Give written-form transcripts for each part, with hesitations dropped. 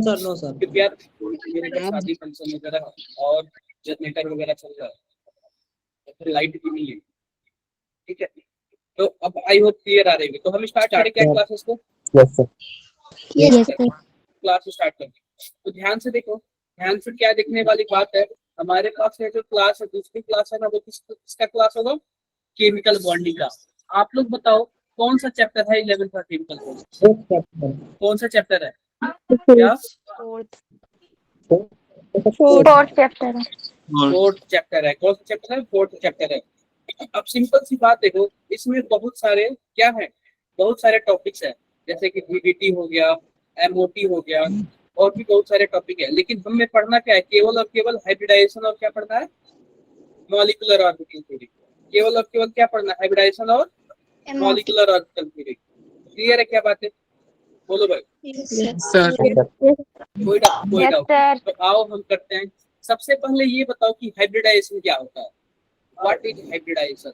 Sir no sir. क्योंकि यार मेरे घर शादी फंक्शन वगैरह और जनरेटर वगैरह चल रहा है, तो लाइट भी नहीं है। ठीक है, तो अब आई होप क्लियर आ रही है। तो हम स्टार्ट करें क्या क्लासेस को? Yes sir. Yes sir. Class start करते हैं। तो ध्यान से देखो, ध्यान से क्या देखने वाली बात है, हमारे पास है जो क्लास है, दूसरी क्लास है ना, वो किसका क्लास होगा? केमिकल बॉन्डिंग का। आप लोग बताओ कौन सा चैप्टर है 11th का केमिकल बॉन्डिंग? कौन सा चैप्टर है? क्या? फोर्थ चैप्टर है। फोर्थ चैप्टर है। कौन सा चैप्टर है? फोर्थ चैप्टर है। अब सिंपल सी बात देखो, इसमें बहुत सारे क्या है, बहुत सारे टॉपिक्स है, जैसे कि डीडीटी हो गया, एमओटी हो गया, और भी बहुत सारे टॉपिक है। लेकिन हमें पढ़ना क्या है? केवल और केवल हाइब्रिडाइजेशन और क्या पढ़ना है? Molecular orbital theory. केवल और केवल क्या पढ़ना है? हाइब्रिडाइजेशन और मॉलिक्यूलर ऑर्बिटल थ्योरी। क्लियर है क्या बातें? बोलो भाई। सर कोई डाउट? तो आओ हम करते हैं। सबसे पहले ये बताओ कि हाइब्रिडाइजेशन क्या होता है? What is hybridisation?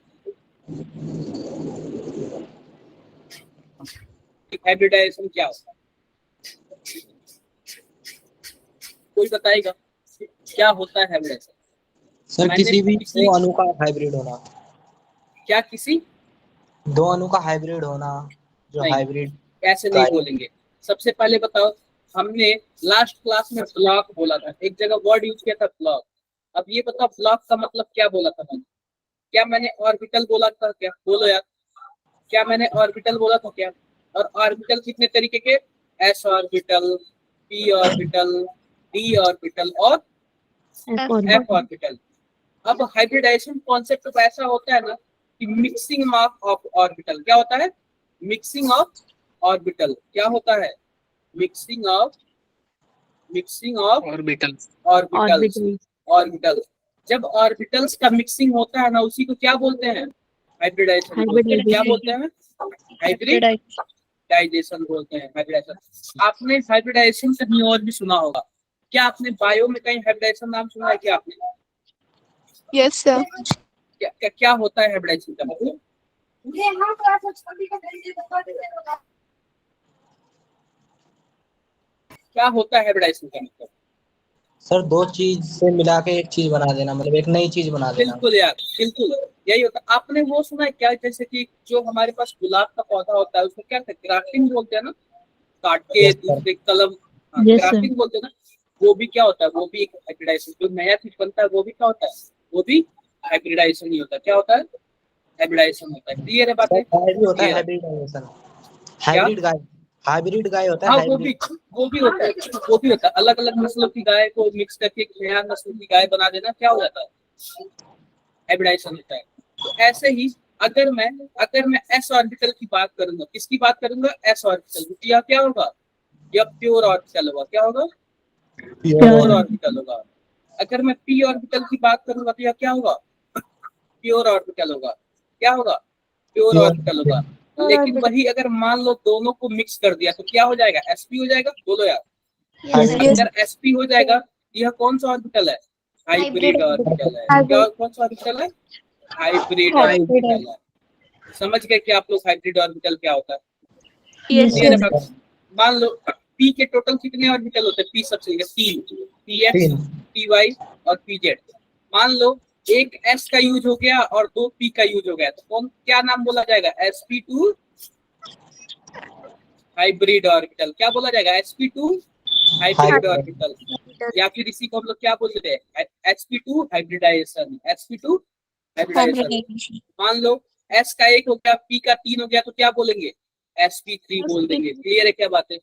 हाइब्रिडाइजेशन क्या होता है? कोई बताएगा क्या होता है हाइब्रिडाइजेशन? सर किसी भी दो अणु का हाइब्रिड होना। क्या? किसी दो अणु का हाइब्रिड होना, जो हाइब्रिड। ऐसे नहीं बोलेंगे। सबसे पहले बताओ, हमने लास्ट क्लास में ब्लॉक बोला था, एक जगह वर्ड यूज किया था ब्लॉक। अब ये बताओ ब्लॉक का मतलब क्या बोला था मैंने? क्या मैंने ऑर्बिटल बोला था क्या? बोलो यार, क्या मैंने ऑर्बिटल बोला था क्या? और ऑर्बिटल कितने तरीके के? S orbital, P orbital, D orbital और एफ ऑर्बिटल। अब हाइब्रिडाइजेशन कॉन्सेप्ट ऐसा होता है ना कि मिक्सिंग ऑफ ऑर्बिटल। क्या होता है? Mixing of orbital. क्या होता है? Mixing of orbitals. ऑर्बिटल। जब ऑर्बिटल्स का मिक्सिंग होता है ना, उसी को क्या बोलते हैं? हाइब्रिडाइजेशन बोलते हैं। क्या बोलते हैं? हाइब्रिडाइजेशन बोलते हैं। हाइब्रिडाइजेशन। आपने हाइब्रिडाइजेशन कहीं और भी सुना होगा। क्या आपने बायो में कहीं हाइब्रिडाइजेशन नाम सुना है क्या आपने? Yes sir. क्या होता है हाइब्रिडाइजेशन का मतलब? क्या होता है हाइब्रिडाइजेशन का मतलब? सर दो चीज से मिला के एक चीज बना देना, मतलब एक नई चीज बना देना। बिल्कुल यार, बिल्कुल यही होता है। आपने वो सुना है क्या, जैसे कि जो हमारे पास गुलाब का पौधा होता है उसमें क्या ग्राफ्टिंग बोलते हैं ना, काट के दूसरे कलम, ग्राफ्टिंग बोलते हैं ना। वो भी क्या होता है? वो भी एक हाइब्रिडाइजेशन। जो नया चीज बनता है वो भी क्या होता है? वो भी हाइब्रिडाइजेशन ही होता है। क्या होता है? हाइब्रिडाइजेशन होता है। क्लियर है बातें? होता है हाइब्रिडाइजेशन। हाइब्रिड गाय होता है। हाँ, वो भी होता है। वो भी होता है। अलग अलग नस्लों की गाय को मिक्स करके एक नया नस्ल की गाय बना देना क्या हो जाता है? हाइब्रिडाइजेशन होता है। तो ऐसे ही अगर मैं एस ऑर्बिटल की बात करूंगा, किसकी बात करूंगा? S orbital. तो यह क्या होगा? यह प्योर ऑर्बिटल होगा। क्या होगा? प्योर ऑर्बिटल होगा। अगर मैं पी ऑर्बिटल की बात करूंगा तो यह क्या होगा? प्योर ऑर्बिटल होगा। क्या होगा? प्योर ऑर्बिटल होगा। लेकिन वही अगर मान लो दोनों को मिक्स कर दिया तो क्या हो जाएगा? एसपी हो जाएगा। बोलो यार, अगर एसपी हो जाएगा यह कौन सा ऑर्बिटल है? हाइब्रिड ऑर्बिटल है। क्या कौन सा ऑर्बिटल है? हाइब्रिड ऑर्बिटल है। समझ गए कि आप लोग हाइब्रिड ऑर्बिटल क्या होता है? मान लो पी के टोटल कितने ऑर्बिटल होते हैं? पी सबसे तीन, पी एक्स, पी वाई और पी जेड। मान लो एक एस का यूज हो गया और दो पी का यूज हो गया, तो कौन क्या नाम बोला जाएगा? sp2 hybrid orbital. क्या बोला जाएगा? sp2 hybrid orbital. या फिर इसी को हम लोग क्या बोलते हैं? sp2 hybridisation. sp2 hybridisation. मान लो एस का एक हो गया, पी का तीन हो गया, तो क्या बोलेंगे? sp3 बोल देंगे। क्लियर है क्या बातें?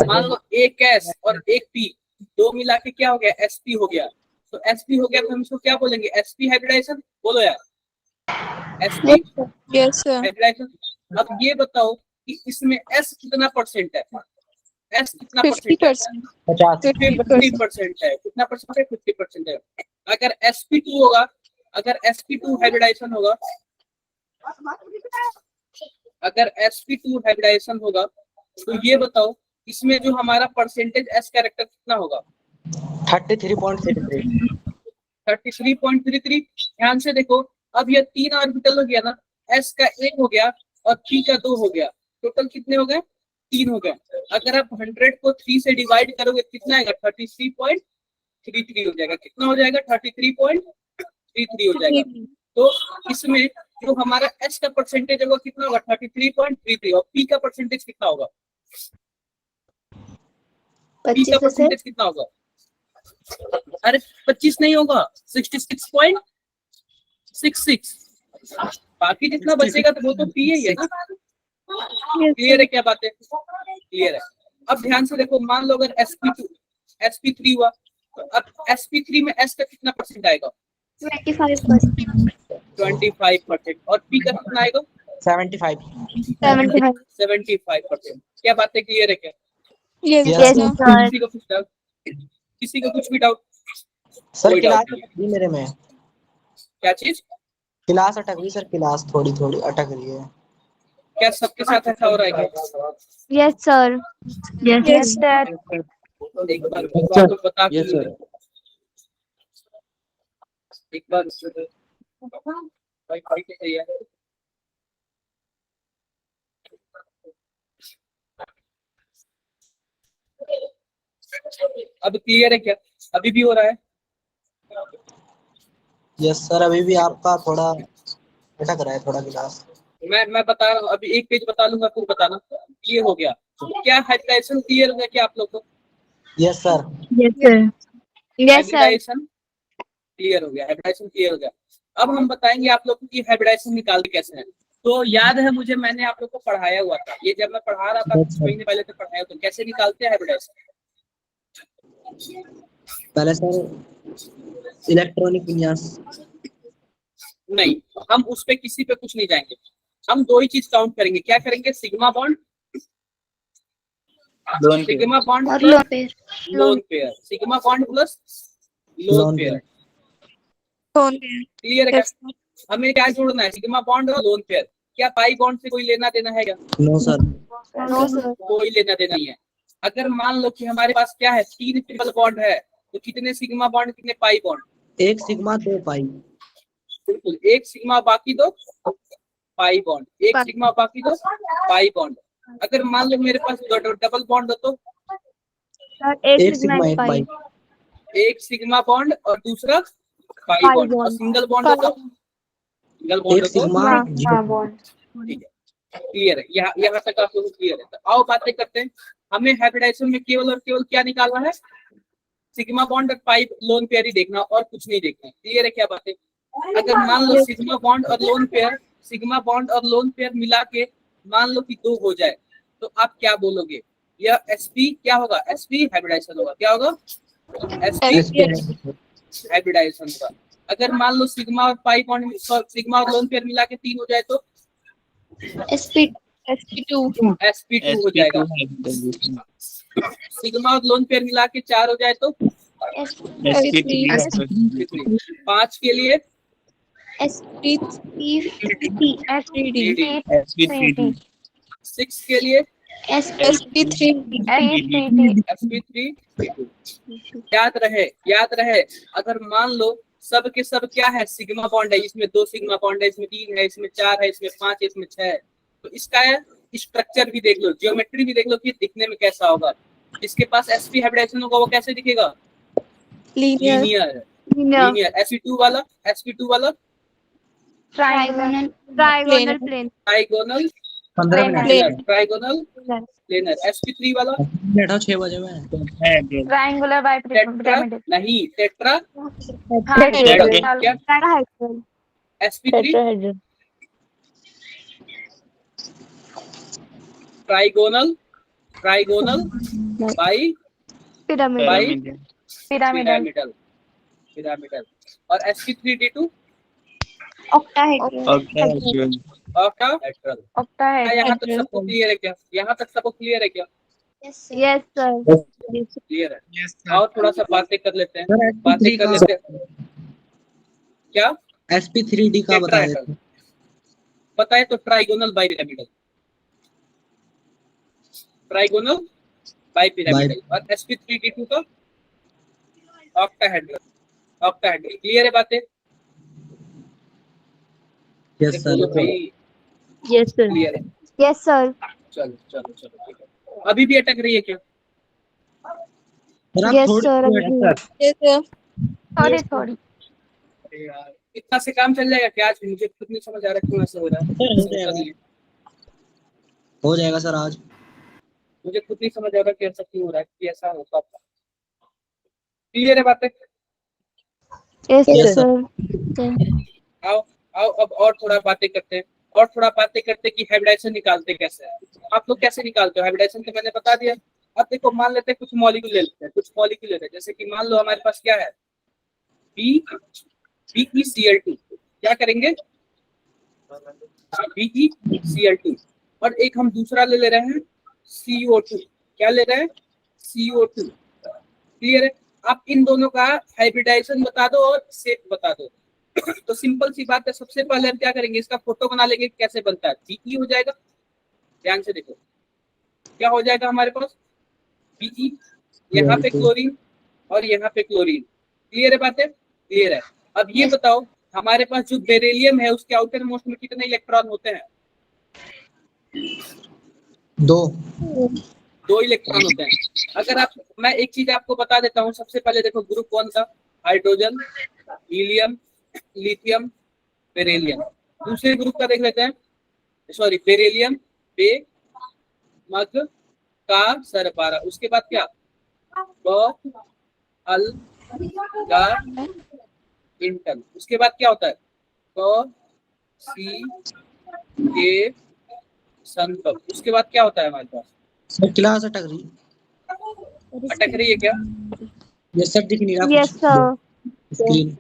मान लो एक एस और एक पी, दो मिला के क्या हो गया? एसपी हो गया। तो एसपी हो गया तो हम इसको क्या बोलेंगे? Sp hybridization. बोलो यार, एसपी हाइब्रिडाइजेशन। अब ये बताओ कि इसमें एस कितना परसेंट है? एस कितना परसेंट है? 50% है। कितना परसेंट है? 50% है। अगर sp2 होगा, अगर sp2 हाइब्रिडाइजेशन होगा, अगर sp2 हाइब्रिडाइजेशन होगा तो ये बताओ इसमें जो हमारा परसेंटेज एस कैरेक्टर कितना होगा? 33.33। ध्यान से देखो, अब ये तीन ऑर्बिटल हो गया ना, एस का एक हो गया और पी का दो हो गया, टोटल कितने हो गए? 3 हो गया। अगर आप 100 को 3 से डिवाइड करोगे कितना आएगा? 33.33 हो जाएगा। कितना हो जाएगा? 33.33 हो जाएगा। तो इसमें जो हमारा एस का परसेंटेज होगा कितना होगा? 33.33। और पी का परसेंटेज कितना होगा? पी का परसेंटेज कितना होगा? अरे 25 नहीं होगा, 66.66। बाकी जितना बचेगा तो वो तो पी है ना। क्लियर है क्या बात है? क्लियर है। अब ध्यान से देखो, मान लो अगर sp3 हुआ तो अब sp3 में s का कितना परसेंट आएगा? 25%। 25%। और p का कितना आएगा? 75%। क्या बात है? क्लियर है क्या? Yes, Yes, sir. किसी को कुछ डाउट? किसी को कुछ भी डाउट? सर कोई क्लास डाउट नहीं है। अटक रही मेरे में। क्या चीज? क्लास अटक रही सर, क्लास थोड़ी थोड़ी अटक रही है। क्या सबके साथ ऐसा हो रहा है क्या? Yes, sir. Yes, sir. एक बार तो बता के एक बार भाई कैसे है? अब क्लियर है क्या? अभी भी हो रहा है? यस सर, अभी भी आपका थोड़ा अटक रहा है थोड़ा क्लास। मैं बता रहा हूँ, अभी एक पेज बता लूंगा, फिर बताना। क्लियर हो गया? क्या हाइब्रिडाइजेशन क्लियर हो गया क्या आप लोग को? Yes sir. Yes, sir. Yes, sir. Hybridization clear हो गया। हाइब्रिडाइजेशन क्लियर हो गया। अब हम बताएंगे आप लोग को कि हाइब्रिडाइजेशन निकालते कैसे हैं। तो याद है मुझे, मैंने आप लोग को पढ़ाया हुआ था, ये जब मैं पढ़ा रहा था कुछ महीने पहले तो पढ़ाया, तो कैसे निकालते हैं हाइब्रिडाइजेशन? पहले सर इलेक्ट्रॉनिक विन्यास। नहीं, हम उस पे किसी पे कुछ नहीं जाएंगे। हम दो ही चीज काउंट करेंगे। क्या करेंगे? सिग्मा बॉन्ड, सिग्मा बॉन्ड और plus lone pair, sigma bond plus lone lone pair. phone. Clear है क्या? हमें क्या जोड़ना है? सिग्मा बॉन्ड और लोन पेयर। क्या पाई बॉन्ड से कोई लेना देना है क्या? No sir. No, sir. कोई लेना देना नहीं है। अगर मान लो कि हमारे पास क्या है, 3 ट्रिपल बॉन्ड है, तो कितने सिग्मा बॉन्ड, कितने पाई बॉन्ड? एक सिग्मा 2 पाई। बिल्कुल, एक सिग्मा बाकी दो पाई बॉन्ड, एक सिग्मा बाकी दो पाई बॉन्ड। अगर मान लो मेरे पास डबल बॉन्ड हो तो एक सिग्मा 1 पाई। एक सिग्मा बॉन्ड और दूसरा पाई बॉन्ड। और सिंगल बॉन्ड हो तो सिंगल बॉन्ड एक हो तो सिग्मा bond. ठीक है। क्लियर है? यहाँ तक आप लोग क्लियर है? तो आओ बातें करते हैं। हमें हाइब्रिडाइजेशन में केवल और केवल क्या निकालना है? सिग्मा बॉन्ड और पाई लोन पेयर ही देखना, और कुछ नहीं देखना। क्लियर है क्या बातें? अगर मान लो सिग्मा बॉन्ड और लोन पेयर, सिग्मा बॉन्ड और लोन पेयर मिला के मान लो कि 2 हो जाए, तो आप क्या बोलोगे? यह sp क्या होगा? sp हाइब्रिडाइजेशन होगा। क्या होगा? sp हाइब्रिडाइजेशन होगा। अगर मान लो सिग्मा और पाई बॉन्ड, सिग्मा और लोन पेयर मिला के 3 हो जाए तो sp2 sp2 हो जाएगा। सिग्मा और लोन पेयर मिला के 4 हो जाए तो sp3 5 के लिए sp3 6 के लिए sp3 sp3 याद रहे अगर मान लो सब के सब क्या है? सिग्मा बॉन्ड है। इसमें 2 सिग्मा बॉन्ड है, इसमें 3 है, इसमें 4 है, इसमें 5 है, इसमें 6 है। तो इसका स्ट्रक्चर भी देख लो, ज्योमेट्री भी देख लो कि दिखने में कैसा होगा। जिसके पास sp हाइब्रिडाइजेशन होगा वो कैसे दिखेगा? linear linear. sp2 वाला trigonal plane trigonal 15 minute. Trigonal planar. sp3 वाला बैठा 6 बजे में। triangular टेट्रा नहीं, टेट्रा क्या? sp3 trigonal bi pyramidal. और sp3d2 octahedral ऑक्टाहेड्रल। यहाँ तक सबको क्लियर है क्या? यहाँ तक सबको क्लियर है क्या? yes sir क्लियर है? और थोड़ा सा बातें कर लेते हैं। क्या sp3d का बता देते हैं। बताए तो trigonal bi pyramidal, trigonal bi pyramidal. और sp3d2 का ऑक्टाहेड्रल। क्लियर है बातें? Yes sir. भाई yes sir क्लियर है? yes sir चलो ठीक है। अभी भी अटक रही है क्या? सर आप Yes, थोड़ी sir. सी Agree. Sir Sorry, sorry. अरे यार, इतना से काम चल जाएगा क्या आज? मुझे खुद नहीं समझ आ रहा क्यों ऐसा हो रहा है। सर हो ऐसा होता जाएगा, नहीं है। हो जाएगा सर आज। मुझे खुद नहीं समझ आ रहा कि ऐसा क्यों हो रहा है, कि ऐसा होता था। क्लियर है बातें? Yes, yes sir. sir. आओ आओ अब और थोड़ा बातें करते हैं। और थोड़ा बातें करते हैं कि हाइब्रिडाइजेशन निकालते कैसे हैं। आप लोग कैसे निकालते हो हाइब्रिडाइजेशन? तो मैंने बता दिया। अब देखो, मान लेते हैं कुछ मॉलिक्यूल ले लेते हैं, कुछ मॉलिक्यूल लेते हैं। जैसे कि मान लो हमारे पास क्या है, BeCl2। क्या करेंगे? BeCl2। और एक हम दूसरा ले रहे हैं CO2। क्या ले रहे हैं? CO2। क्लियर है? आप इन दोनों का हाइब्रिडाइजेशन बता दो और शेप बता दो। तो सिंपल सी बात है, सबसे पहले हम क्या करेंगे, इसका फोटो बना लेंगे कैसे बनता है। बीई हो जाएगा। ध्यान से देखो, क्या हो जाएगा हमारे पास, बीई, यहाँ पे क्लोरीन और यहाँ पे क्लोरीन। क्लियर है बातें? क्लियर है। अब ये बताओ, हमारे पास जो बेरिलियम है उसके आउटर मोस्ट में कितने इलेक्ट्रॉन होते हैं? 2। 2 इलेक्ट्रॉन होते हैं। अगर आप, मैं एक चीज आपको बता देता हूँ। सबसे पहले देखो, ग्रुप कौन सा? Hydrogen, helium, lithium, beryllium. दूसरे ग्रुप का देख लेते हैं। सॉरी, बेरिलियम, बे, मग, का, सरपारा। उसके बाद क्या? ब, अल, गा, इंटन। उसके बाद क्या होता है? क, सी, के, संकल्प। उसके बाद क्या होता है हमारे पास? सर क्लास अटक रही। अटक रही है क्या? ये सर दिख नहीं रहा Yes, कुछ sir. स्क्रीन।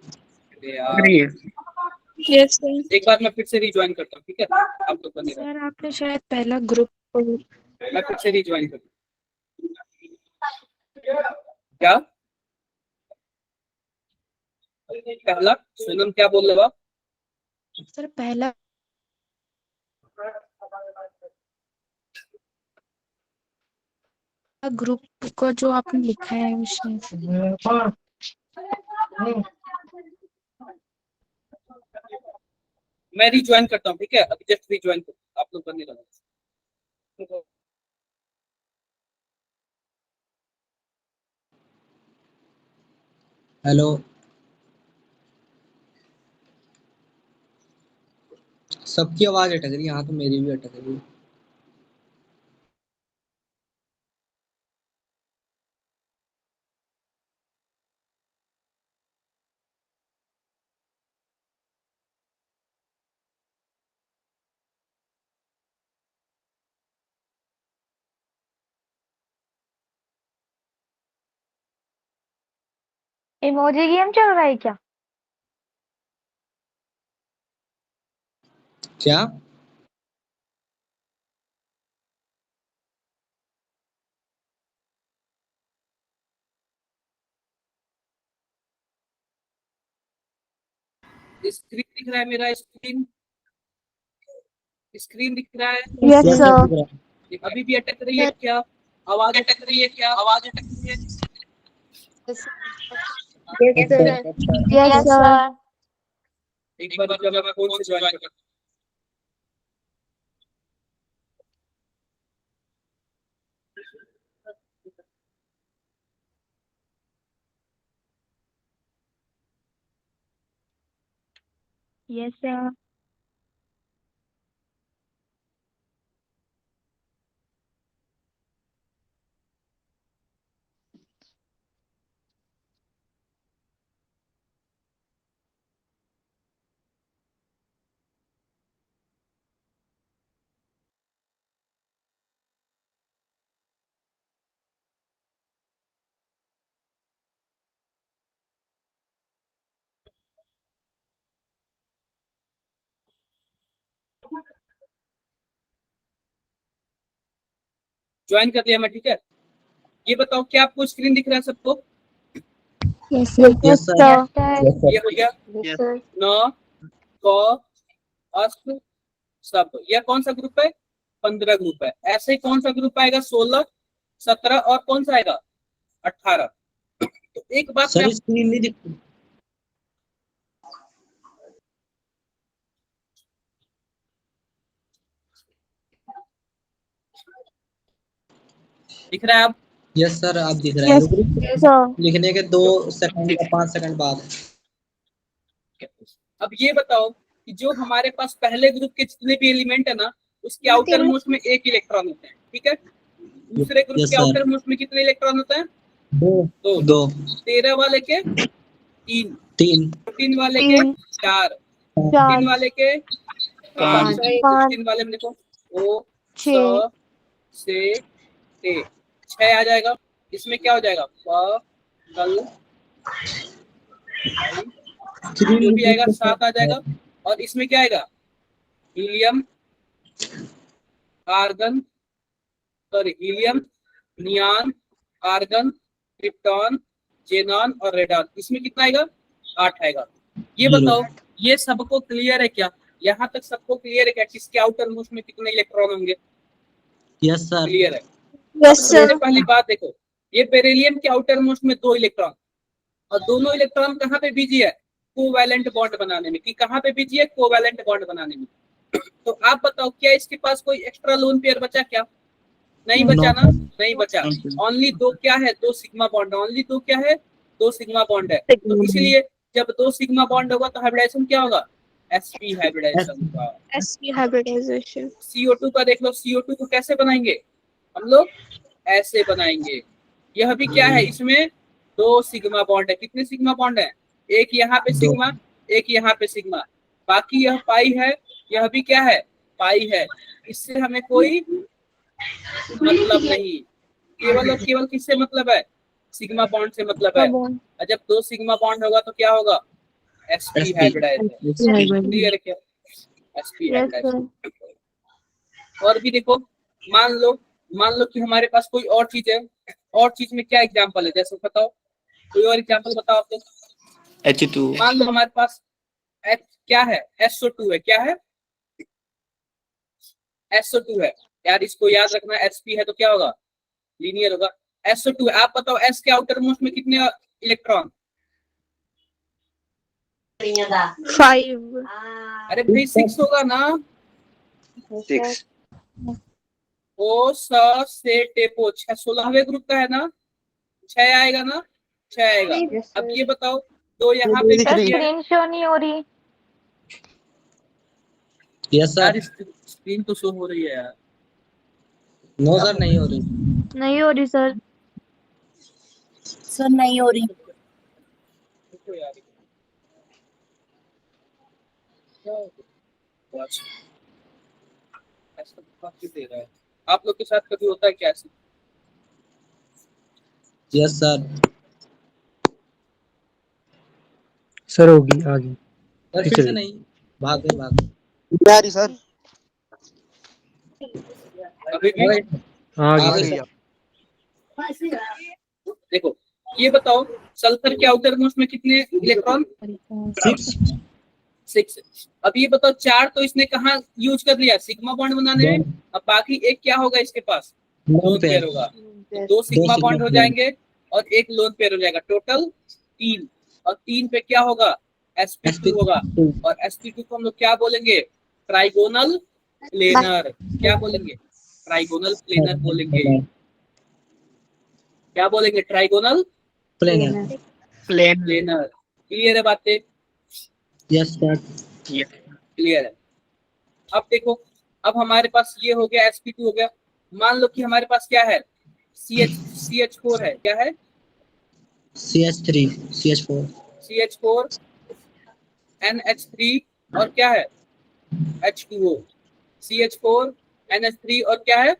अरे यार, यस सर। एक बार मैं फिर से रिज्वाइन करता हूँ, ठीक है? आप लोग बने रहो। सर आपने शायद पहला ग्रुप मैं फिर से रिज्वाइन करता हूँ। क्या पहला? सोनम क्या बोल रहे हो आप? सर पहला ग्रुप को जो आपने लिखा है उसमें मैं रिज्वाइन करता हूँ, ठीक है? अभी जस्ट रिज्वाइन करता हूँ, आप लोग बने रहो। हेलो, सबकी आवाज अटक रही है, यहाँ तो मेरी भी अटक रही है। इमोजी गेम चल रहा है क्या? क्या? स्क्रीन दिख रहा है मेरा? स्क्रीन, स्क्रीन दिख रहा है? Yes, yes sir sir. दिख रहा है। अभी भी अटक रही है क्या? आवाज अटक रही है क्या? आवाज अटक रही है? Yes, sir. Yes, sir. एक बार जब मैं फोन से ज्वाइन करता Yes, sir. ज्वाइन कर लिया मैं, ठीक है? ये बताओ, क्या आपको स्क्रीन दिख रहा है सबको? Yes, sir. Yes sir. Yes ये सर। हो गया। Yes, sir. न, क, अस्त, सब। यह कौन सा ग्रुप है? 15 ग्रुप है। ऐसे ही कौन सा ग्रुप आएगा? 16, 17 और कौन सा आएगा? 18। तो एक बात मैं, सर स्क्रीन नहीं दिखती। दिख रहा है आप? यस सर, आप दिख रहे हैं। Yes, group sir. लिखने के 2 सेकंड या 5 सेकंड बाद। अब ये बताओ कि जो हमारे पास पहले ग्रुप के जितने भी एलिमेंट है ना, उसके आउटर मोस्ट में 1 इलेक्ट्रॉन होते हैं, ठीक है। दूसरे ग्रुप यस के सर। आउटर मोस्ट में कितने इलेक्ट्रॉन होते हैं? 2 दो। 2 13 वाले के 3, 3 14 वाले के 3, 4, 4, 15 वाले के 5, 5, 16 वाले में देखो ओ 6, 6 से 6 आ जाएगा। इसमें क्या हो जाएगा? कल जो भी आएगा 7 आ जाएगा। और इसमें क्या आएगा? Helium, argon, sorry helium, neon, argon, krypton, xenon और रेडॉन। इसमें कितना आएगा? 8 आएगा। ये बताओ, ये सबको क्लियर है क्या? यहाँ तक सबको क्लियर है क्या? किसके आउटर मोस्ट में कितने इलेक्ट्रॉन होंगे? Yes sir. क्लियर है। Yes, सबसे sir. पहली बात देखो, ये बेरिलियम के आउटर मोस्ट में 2 इलेक्ट्रॉन, और दोनों इलेक्ट्रॉन कहाँ पे बिजी है? कोवैलेंट बॉन्ड बनाने में। कि कहाँ पे बिजी है? कोवैलेंट बॉन्ड बनाने में। तो आप बताओ, क्या इसके पास कोई एक्स्ट्रा लोन पेयर बचा क्या? नहीं बचा ना, नहीं बचा। ओनली 2 क्या है? 2 सिग्मा बॉन्ड। ओनली 2 क्या है? 2 सिग्मा बॉन्ड है। तो इसलिए जब 2 सिग्मा बॉन्ड होगा तो हाइब्रिडाइजेशन क्या होगा? sp हाइब्रिडाइजेशन होगा। sp hybridization CO2 का देख लो, CO2 को कैसे बनाएंगे हम लोग? ऐसे बनाएंगे। यह भी क्या है? इसमें 2 सिग्मा बॉन्ड है। कितने सिग्मा बॉन्ड है? एक यहाँ पे 2 सिग्मा, एक यहाँ पे सिग्मा। बाकी यह पाई है, यह भी क्या है? पाई है। इससे हमें कोई मतलब नहीं। केवल और केवल किससे मतलब है? सिग्मा बॉन्ड से मतलब है। Bond. और जब 2 सिग्मा बॉन्ड होगा तो क्या होगा? sp hybridisation. क्लियर है क्या? sp Yes, sir. हाइब्रिडाइजेशन। और भी देखो, मान लो कि हमारे पास कोई और चीज है। और चीज में क्या एग्जांपल है? जैसे बताओ, कोई और एग्जांपल बताओ आप लोग। H2 मान लो हमारे पास क्या है? SO2 है। क्या है? SO2 है। यार इसको याद रखना, sp है तो क्या होगा? लीनियर होगा। SO2 है। आप बताओ s के आउटर मोस्ट में कितने इलेक्ट्रॉन? 5 अरे भाई 6 होगा ना। 6 ओ से टेपो 6 16वें ग्रुप का है ना। 6 आएगा ना, 6 आएगा। Yes, अब sir. ये बताओ, तो यहाँ पे Sir, कितनी है? screen show नहीं हो रही. यस यार सर। स्क्रीन तो शो हो रही है यार। नो सर, नहीं हो रही। नहीं हो रही सर. सर नहीं हो रही। देखो यार, क्या हो गया? ऐसा क्यों दे रहा है? आप लोग के साथ कभी होता है क्या ऐसे? Yes sir. सर होगी आगे सर फिर से नहीं, भाग गए। आ रही सर। अभी भी आगे आगे सर। सर। देखो, ये बताओ, सल्फर के आउटर मोस्ट में कितने इलेक्ट्रॉन? 6 6। अब ये बताओ, 4 तो इसने कहाँ यूज कर लिया? सिग्मा बॉन्ड बनाने में। अब बाकी एक क्या होगा इसके पास? लोन पेयर होगा। तो 2 सिग्मा बॉन्ड हो जाएंगे और एक लोन पेयर हो जाएगा। टोटल 3। और 3 पे क्या होगा? sp2 होगा। और sp2 को हम लोग क्या बोलेंगे? Trigonal planar. क्या बोलेंगे? ट्राइगोनल प्लेनर बोलेंगे। क्या बोलेंगे? Trigonal planar. प्लेनर। क्लियर है बातें? Yes sir. क्लियर है। अब देखो, अब हमारे पास ये हो गया, sp2 हो गया। मान लो कि हमारे पास क्या है? CH4 है। क्या है? CH3 CH4 CH4 NH3 और क्या है? H2O। CH4 NH3 और क्या है?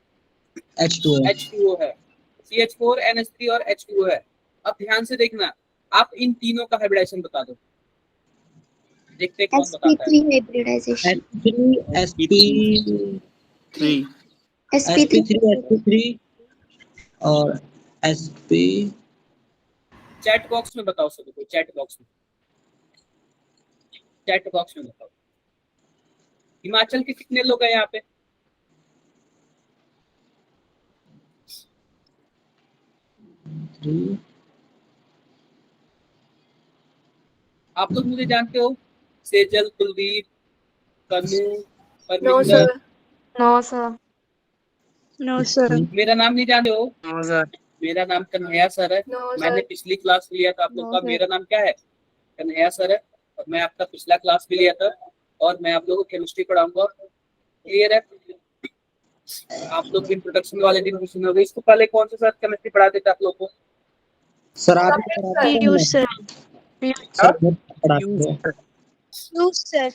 H2O। H2O है। CH4 NH3 और H2O है। अब ध्यान से देखना, आप इन तीनों का हाइब्रिडाइजेशन बता दो। देखते हैं कौन बताता है। sp3 hybridization थ्री sp3 और sp। चैट बॉक्स में बताओ सभी को, चैट बॉक्स में बताओ। हिमाचल के कितने लोग हैं यहाँ पे? आप लोग मुझे जानते हो? सेजल, कुलदीप, कन्नू, no Parminder, sir No sir. No, sir. मेरा नाम नहीं जानते हो? No, sir. मेरा नाम कन्हैया सर है। No, मैंने sir. पिछली क्लास लिया था आप लोग No, का। sir. मेरा नाम क्या है? कन्हैया सर है। और मैं आपका पिछला क्लास भी लिया था और मैं आप लोगों को केमिस्ट्री पढ़ाऊंगा। क्लियर है? आप लोग इंट्रोडक्शन वाले दिन भी सुनोगे। इसको पहले कौन से सर केमिस्ट्री पढ़ाते थे आप लोग को? सर आप ही पढ़ाते थे Piyush, sir. सर मैं पढ़ाते थे Piyush, sir.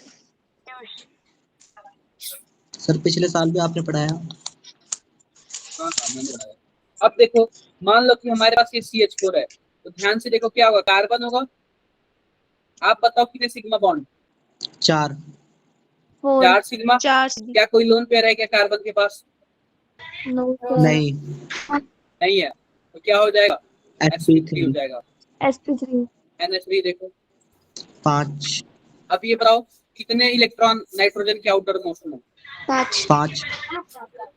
सर पिछले साल भी आपने पढ़ाया। हाँ मैंने पढ़ाया। अब देखो, मान लो कि हमारे पास ये CH4 है, तो ध्यान से देखो क्या होगा। कार्बन होगा। आप बताओ कितने सिग्मा बॉन्ड? 4 4 4 सिग्मा। Charge. क्या कोई लोन पेयर है क्या कार्बन के पास? नो सर नहीं नहीं है। तो क्या हो जाएगा? sp3 हो sp3 जाएगा। sp3 NH3 देखो। 5 अब ये बताओ कितने इलेक्ट्रॉन नाइट्रोजन के आउटर मोशन में? 5. 5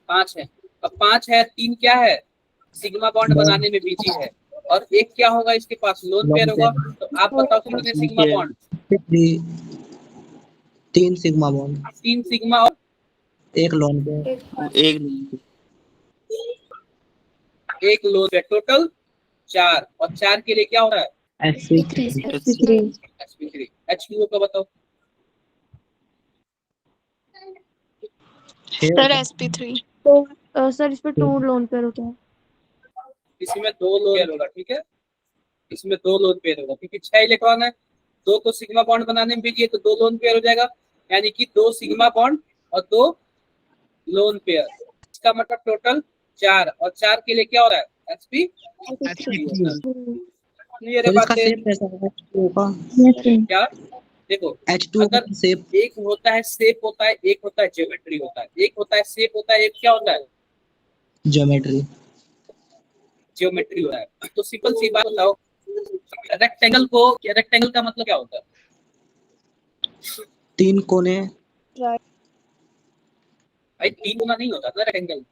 5 है। अब 5 है, 3 क्या है? सिग्मा बॉन्ड बनाने में बिजी है। और एक क्या होगा इसके पास? लोन पेयर होगा। तो आप बताओ कितने sigma bond? 3 sigma bond 3 sigma और 1 लोन पे एक एक लोन पेयर, टोटल 4। और 4 के लिए क्या हो रहा है? sp3 sp3। H2O का बताओ। Sir, SP3. तो सर इस पे 2 लोन पेयर होता है। इसमें 2 लोन पेयर होगा। ठीक है, इसमें 2 लोन पेयर होगा क्योंकि 6 इलेक्ट्रॉन है। 2 तो सिग्मा बॉन्ड बनाने में बिजी है, तो 2 लोन पेयर हो जाएगा। यानी कि 2 सिग्मा बॉन्ड और 2 लोन पेयर। इसका मतलब टोटल 4। और 4 के लिए क्या हो रहा है? sp3 क्लियर है सर इसका बातें? शेप कैसा होगा H2O का? क्या देखो, H2O अगर का शेप एक होता है शेप होता है, एक होता है ज्योमेट्री होता है। एक होता है शेप होता है, एक क्या होता है? ज्योमेट्री ज्योमेट्री होता है। तो सिंपल सी बात बताओ, रेक्टेंगल का मतलब क्या होता है? 3 कोने भाई 3 गुना नहीं होता ना रेक्टेंगल।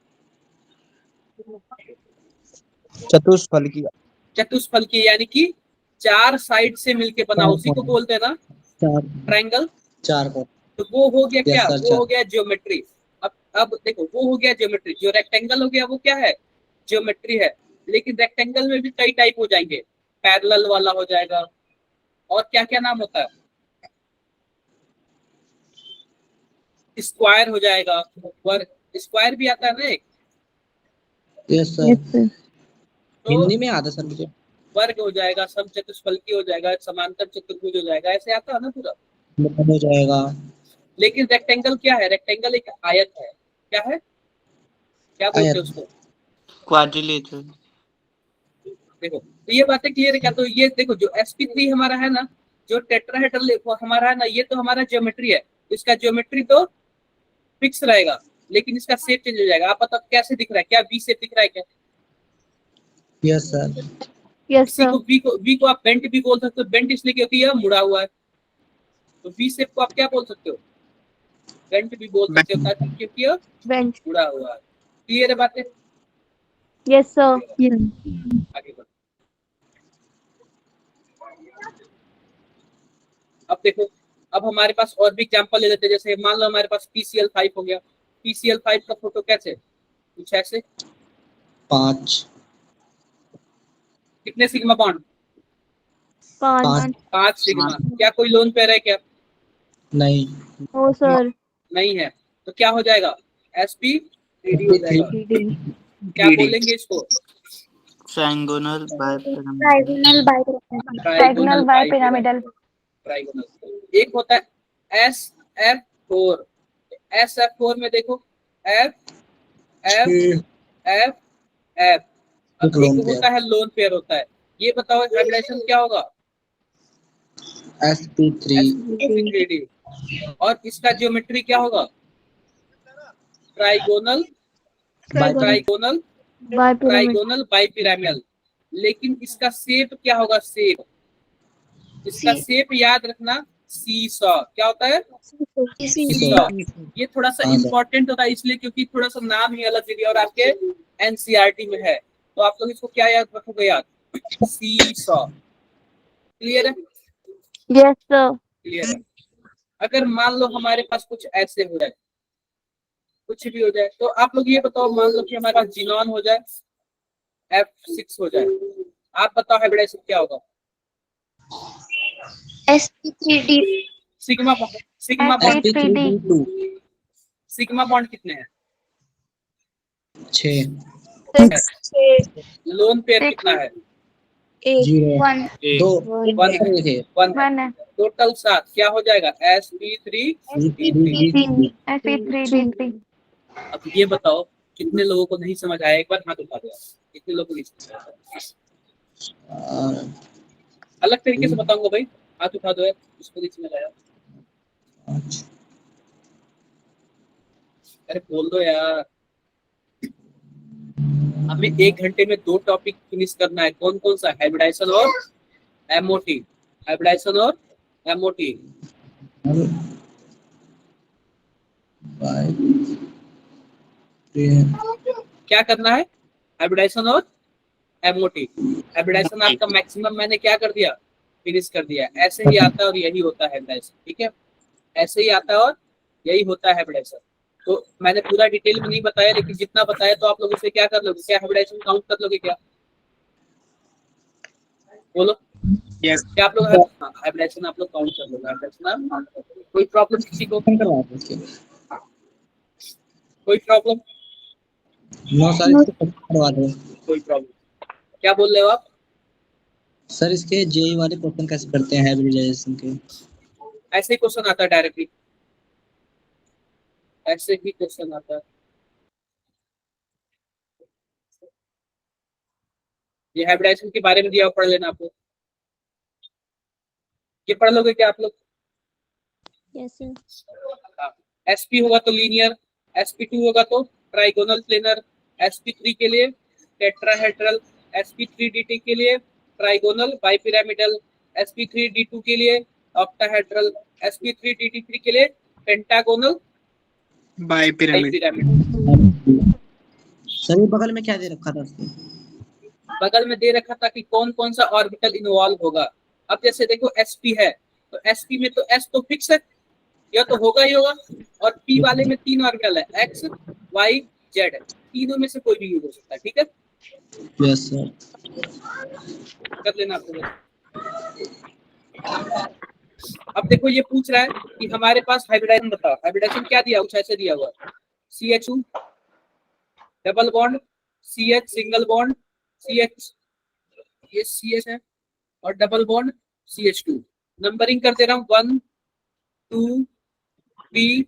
चतुष्फलकीय चतुष्फलकीय यानी कि 4 साइड से मिलके बना, उसी को बोलते हैं ना 4 ट्रायंगल। 4 को तो वो हो गया क्या? सर, वो हो गया ज्योमेट्री। अब देखो, वो हो गया ज्योमेट्री। जो रेक्टेंगल हो गया वो क्या है? ज्योमेट्री है। लेकिन रेक्टेंगल में भी कई टाइप हो जाएंगे। पैरेलल वाला हो जाएगा, और क्या क्या नाम होता है? स्क्वायर हो जाएगा। स्क्वायर भी आता है ना एक। यस सर तो हिंदी में आता सर मुझे वर्ग हो जाएगा, समचतुष्फलकीय हो जाएगा, समांतर चतुर्भुज हो जाएगा। ऐसे आता है ना पूरा। हो जाएगा। लेकिन रेक्टेंगल क्या है? रेक्टेंगल एक आयत है। क्या है? क्या बोलते हैं आयत उसको? क्वाड्रिलेटरल देखो, तो ये बातें क्लियर है क्या? तो ये देखो, जो sp3 हमारा है ना, जो टेट्राहेड्रल हमारा है ना, ये तो हमारा ज्योमेट्री है। इसका ज्योमेट्री तो फिक्स रहेगा, लेकिन इसका शेप चेंज हो जाएगा। आप बताओ कैसे दिख रहा है? क्या वी शेप दिख रहा है क्या? यस सर यस इसी सर को वी को आप बेंट भी बोल सकते हो। बेंट इसलिए क्योंकि यह मुड़ा हुआ है। तो वी शेप को आप क्या बोल सकते हो? बेंट भी बोल सकते हो, ताकि क्योंकि यह बेंच मुड़ा हुआ है। क्लियर है बातें? यस सर आगे बढ़ो। अब देखो, अब हमारे पास और भी एग्जांपल ले लेते हैं। जैसे मान लो हमारे पास PCl5 हो गया। PCl5 का फोटो कैसे? कुछ ऐसे। 5 कितने सिग्मा बॉन्ड? 5 5 सिग्मा। क्या कोई लोन पेयर है क्या? नहीं ओ सर नहीं है। तो क्या हो जाएगा? sp3 हो जाएगा। क्या बोलेंगे इसको? ट्रायंगोनल बाइपिरामिडल ट्रायगोनल बाइपिरामिडल ट्राइगोनल। एक होता है SF4। SF4 में देखो F F F F। अब एक होता है लोन पेयर होता है। ये बताओ हाइब्रिडेशन क्या होगा? sp3 और इसका ज्योमेट्री क्या होगा? Trigonal trigonal bipyramid trigonal bipyramidal. लेकिन इसका शेप क्या होगा? शेप, इसका शेप याद रखना, सीसॉ। क्या होता है? सीसॉ। ये थोड़ा सा इंपॉर्टेंट होता है इसलिए क्योंकि थोड़ा सा नाम ही अलग दिया और आपके एनसीईआरटी में है। तो आप लोग इसको क्या याद रखोगे? याद, सीसॉ। क्लियर है? यस सर क्लियर है। अगर मान लो हमारे पास कुछ ऐसे हो जाए, कुछ भी हो जाए। तो आप लोग ये बताओ, मान लो कि हमारे पास जीनॉन हो जाए, F6 हो जाए, आप बताओ हाइब्रिडाइजेशन क्या होगा? sp3d sigma sigma bond sp3d sigma bond कितने हैं? 6 लोन पेयर Six. कितना है? 0 1 2 वन एक है, थे 1 है। 1 है टोटल 7 क्या हो जाएगा? sp3d3। sp3d3 अब ये बताओ कितने लोगों को नहीं समझ आया? एक बार हाथ उठा दो, कितने लोगों को नहीं समझ आया? अलग तरीके से बताऊंगा भाई, हाथ उठा दो यार, उसको नहीं समझ आया। अरे बोल दो यार, हमें 1 घंटे में 2 टॉपिक फिनिश करना है। कौन कौन सा? हाइब्रिडाइजेशन और एमओटी। हाइब्रिडाइजेशन और एमओटी। क्या करना है? हाइब्रिडाइजेशन और एमओटी। हाइब्रिडाइजेशन आपका मैक्सिमम मैंने क्या कर दिया? फिनिश कर दिया। ऐसे ही आता है और यही होता है हाइब्रिडाइजेशन, ठीक है? ऐसे ही आता है और यही होता है हाइब्रिडाइजेशन। तो मैंने पूरा डिटेल में नहीं बताया, लेकिन जितना बताया तो आप लोग उसे क्या कर लोगे? क्या हाइब्रिडाइजेशन काउंट कर लोगे क्या? बोलो। यस क्या आप लोग हाइब्रिडाइजेशन आप लोग काउंट कर लोगे? हाइब्रिडाइजेशन कोई प्रॉब्लम किसी को? कोई प्रॉब्लम? नो सर, इसको करवा दो। कोई प्रॉब्लम? क्या बोल रहे हो आप? सर इसके जेई वाले क्वेश्चन कैसे करते हैं हाइब्रिडाइजेशन के? ऐसे ही क्वेश्चन आता है डायरेक्टली, ऐसे ही क्वेश्चन आता है। ये हाइब्रिडाइजेशन के बारे में दिया हुआ, पढ़ लेना आप लोग। ये पढ़ लोगे क्या आप लोग? yes sir एसपी होगा तो लीनियर, sp2 होगा तो ट्राइगोनल प्लेनर, sp3 के लिए टेट्राहेड्रल, sp3dt के लिए ट्राइगोनल बाइपिरामिडल, sp3d2 के लिए ऑक्टाहेड्रल, sp3dt3 के लिए पेंटागोनल बाय पिरामिड। बाइपिरामिड। सर ये बगल में क्या दे रखा था उसके? बगल में दे रखा था कि कौन कौन सा ऑर्बिटल इन्वॉल्व होगा। अब जैसे देखो sp है, तो sp में तो s तो फिक्स है, यह तो होगा ही होगा। और p वाले में 3 ऑर्बिटल है, x y z, तीनों में से कोई भी यूज हो सकता है, ठीक है? Yes sir. कर लेना आपको। अब देखो ये पूछ रहा है कि हमारे पास हाइब्रिडाइजेशन बताओ। हाइब्रिडाइजेशन क्या दिया? कुछ ऐसे दिया हुआ है, CH2 double bond, CH single bond, CH ये CH है, और डबल बॉन्ड CH2। नंबरिंग कर दे रहा हूँ 1 2 3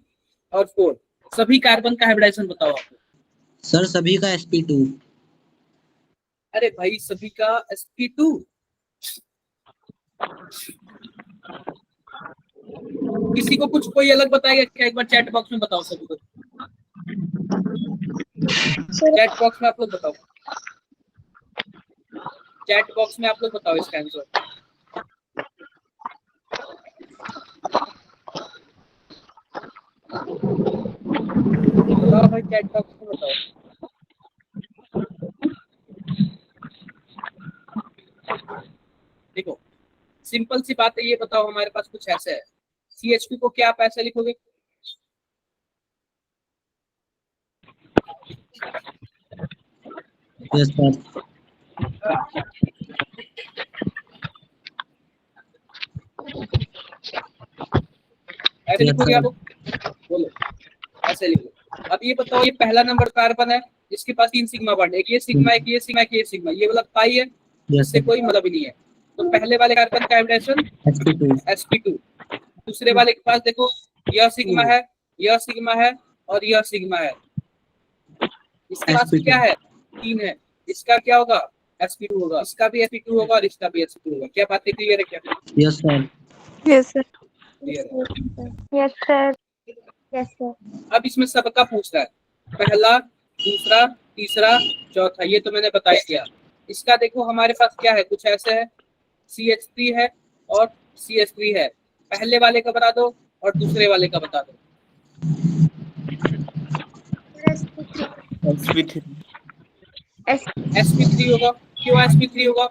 और 4। सभी कार्बन का हाइब्रिडाइजेशन बताओ आपको। सर सभी का sp2। अरे भाई सभी का sp2। किसी को कुछ कोई अलग बताएगा क्या? एक बार चैट बॉक्स में बताओ सभी को। चैट बॉक्स में आप लोग बताओ, चैट बॉक्स में आप लोग बताओ इसका आंसर। बताओ भाई, चैट बॉक्स में बताओ। देखो सिंपल सी बात है, ये बताओ हमारे पास कुछ ऐसे है, CH2 को क्या आप ऐसे लिखोगे? Yes sir. ऐसे लिखोगे आप? बोलो, ऐसे लिखो। अब ये बताओ, ये पहला नंबर कार्बन है, इसके पास 3 सिग्मा बॉन्ड, एक ये सिग्मा, एक ये सिग्मा, एक ये सिग्मा, ये वाला पाई है, इससे कोई मतलब ही नहीं है। तो पहले वाले कार्बन का हाइब्रिडेशन sp2। दूसरे वाले के पास देखो, यह सिग्मा है, यह सिग्मा है, और यह सिग्मा है। इसके पास क्या है? 3 है। इसका क्या होगा? sp2 होगा। इसका भी sp2 होगा और इसका भी sp2 होगा। क्या बातें क्लियर है क्या? Yes sir. yes sir clear है। yes sir yes sir अब इसमें सबका पूछ रहा है, पहला, दूसरा, तीसरा, चौथा, ये तो मैंने बता दिया। इसका देखो हमारे पास क्या है, कुछ ऐसे है, CH3 है और CH3 है। पहले वाले का बता दो और दूसरे वाले का बता दो। sp3 sp3 होगा। क्यों sp3 होगा?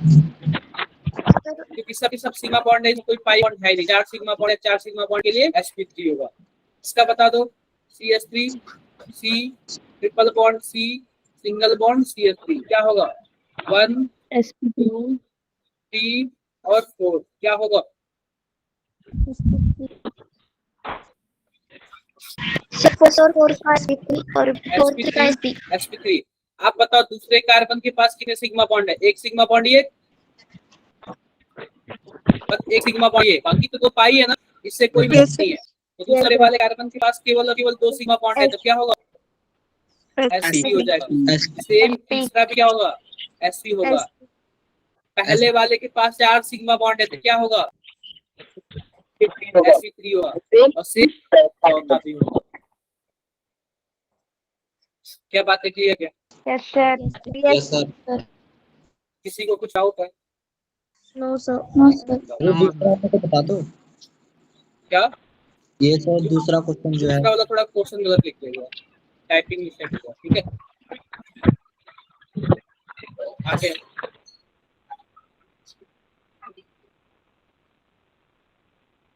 क्योंकि सभी सब सिग्मा बॉन्ड है, कोई पाई बॉन्ड है नहीं। 4 सिग्मा बॉन्ड है, 4 सिग्मा बॉन्ड के लिए sp3 होगा। इसका बता दो, CH3 C, triple bond C, single bond CH3, क्या होगा? 1, 2, 3 और 4, क्या होगा? फोर का sp3 और फोर का sp. sp3। आप बताओ दूसरे कार्बन के पास कितने सिग्मा बॉन्ड है? एक सिग्मा बॉन्ड ये, बस एक सिग्मा बॉन्ड ये, बाकी तो दो पाई है ना, इससे कोई मैच नहीं है। तो दूसरे वाले कार्बन के पास केवल और केवल दो सिग्मा बॉन्ड है, तो क्या होगा? sp हो जाएगा। सेम तीसरा भी क्या होगा? sp होगा। पहले वाले के पास 4 सिग्मा बॉन्ड है, तो क्या होगा? sp3 होगा। और सेम चौथा भी होगा। क्या बात है, क्लियर क्या? Yes, sir. Yes sir. किसी को कुछ डाउट है? No sir. No sir. ये दूसरा वाला तो बता दो। क्या? ये सर दूसरा क्वेश्चन जो है दूसरा वाला थोड़ा क्वेश्चन गलत लिख दिया, टाइपिंग मिस्टेक हुआ, ठीक है। आगे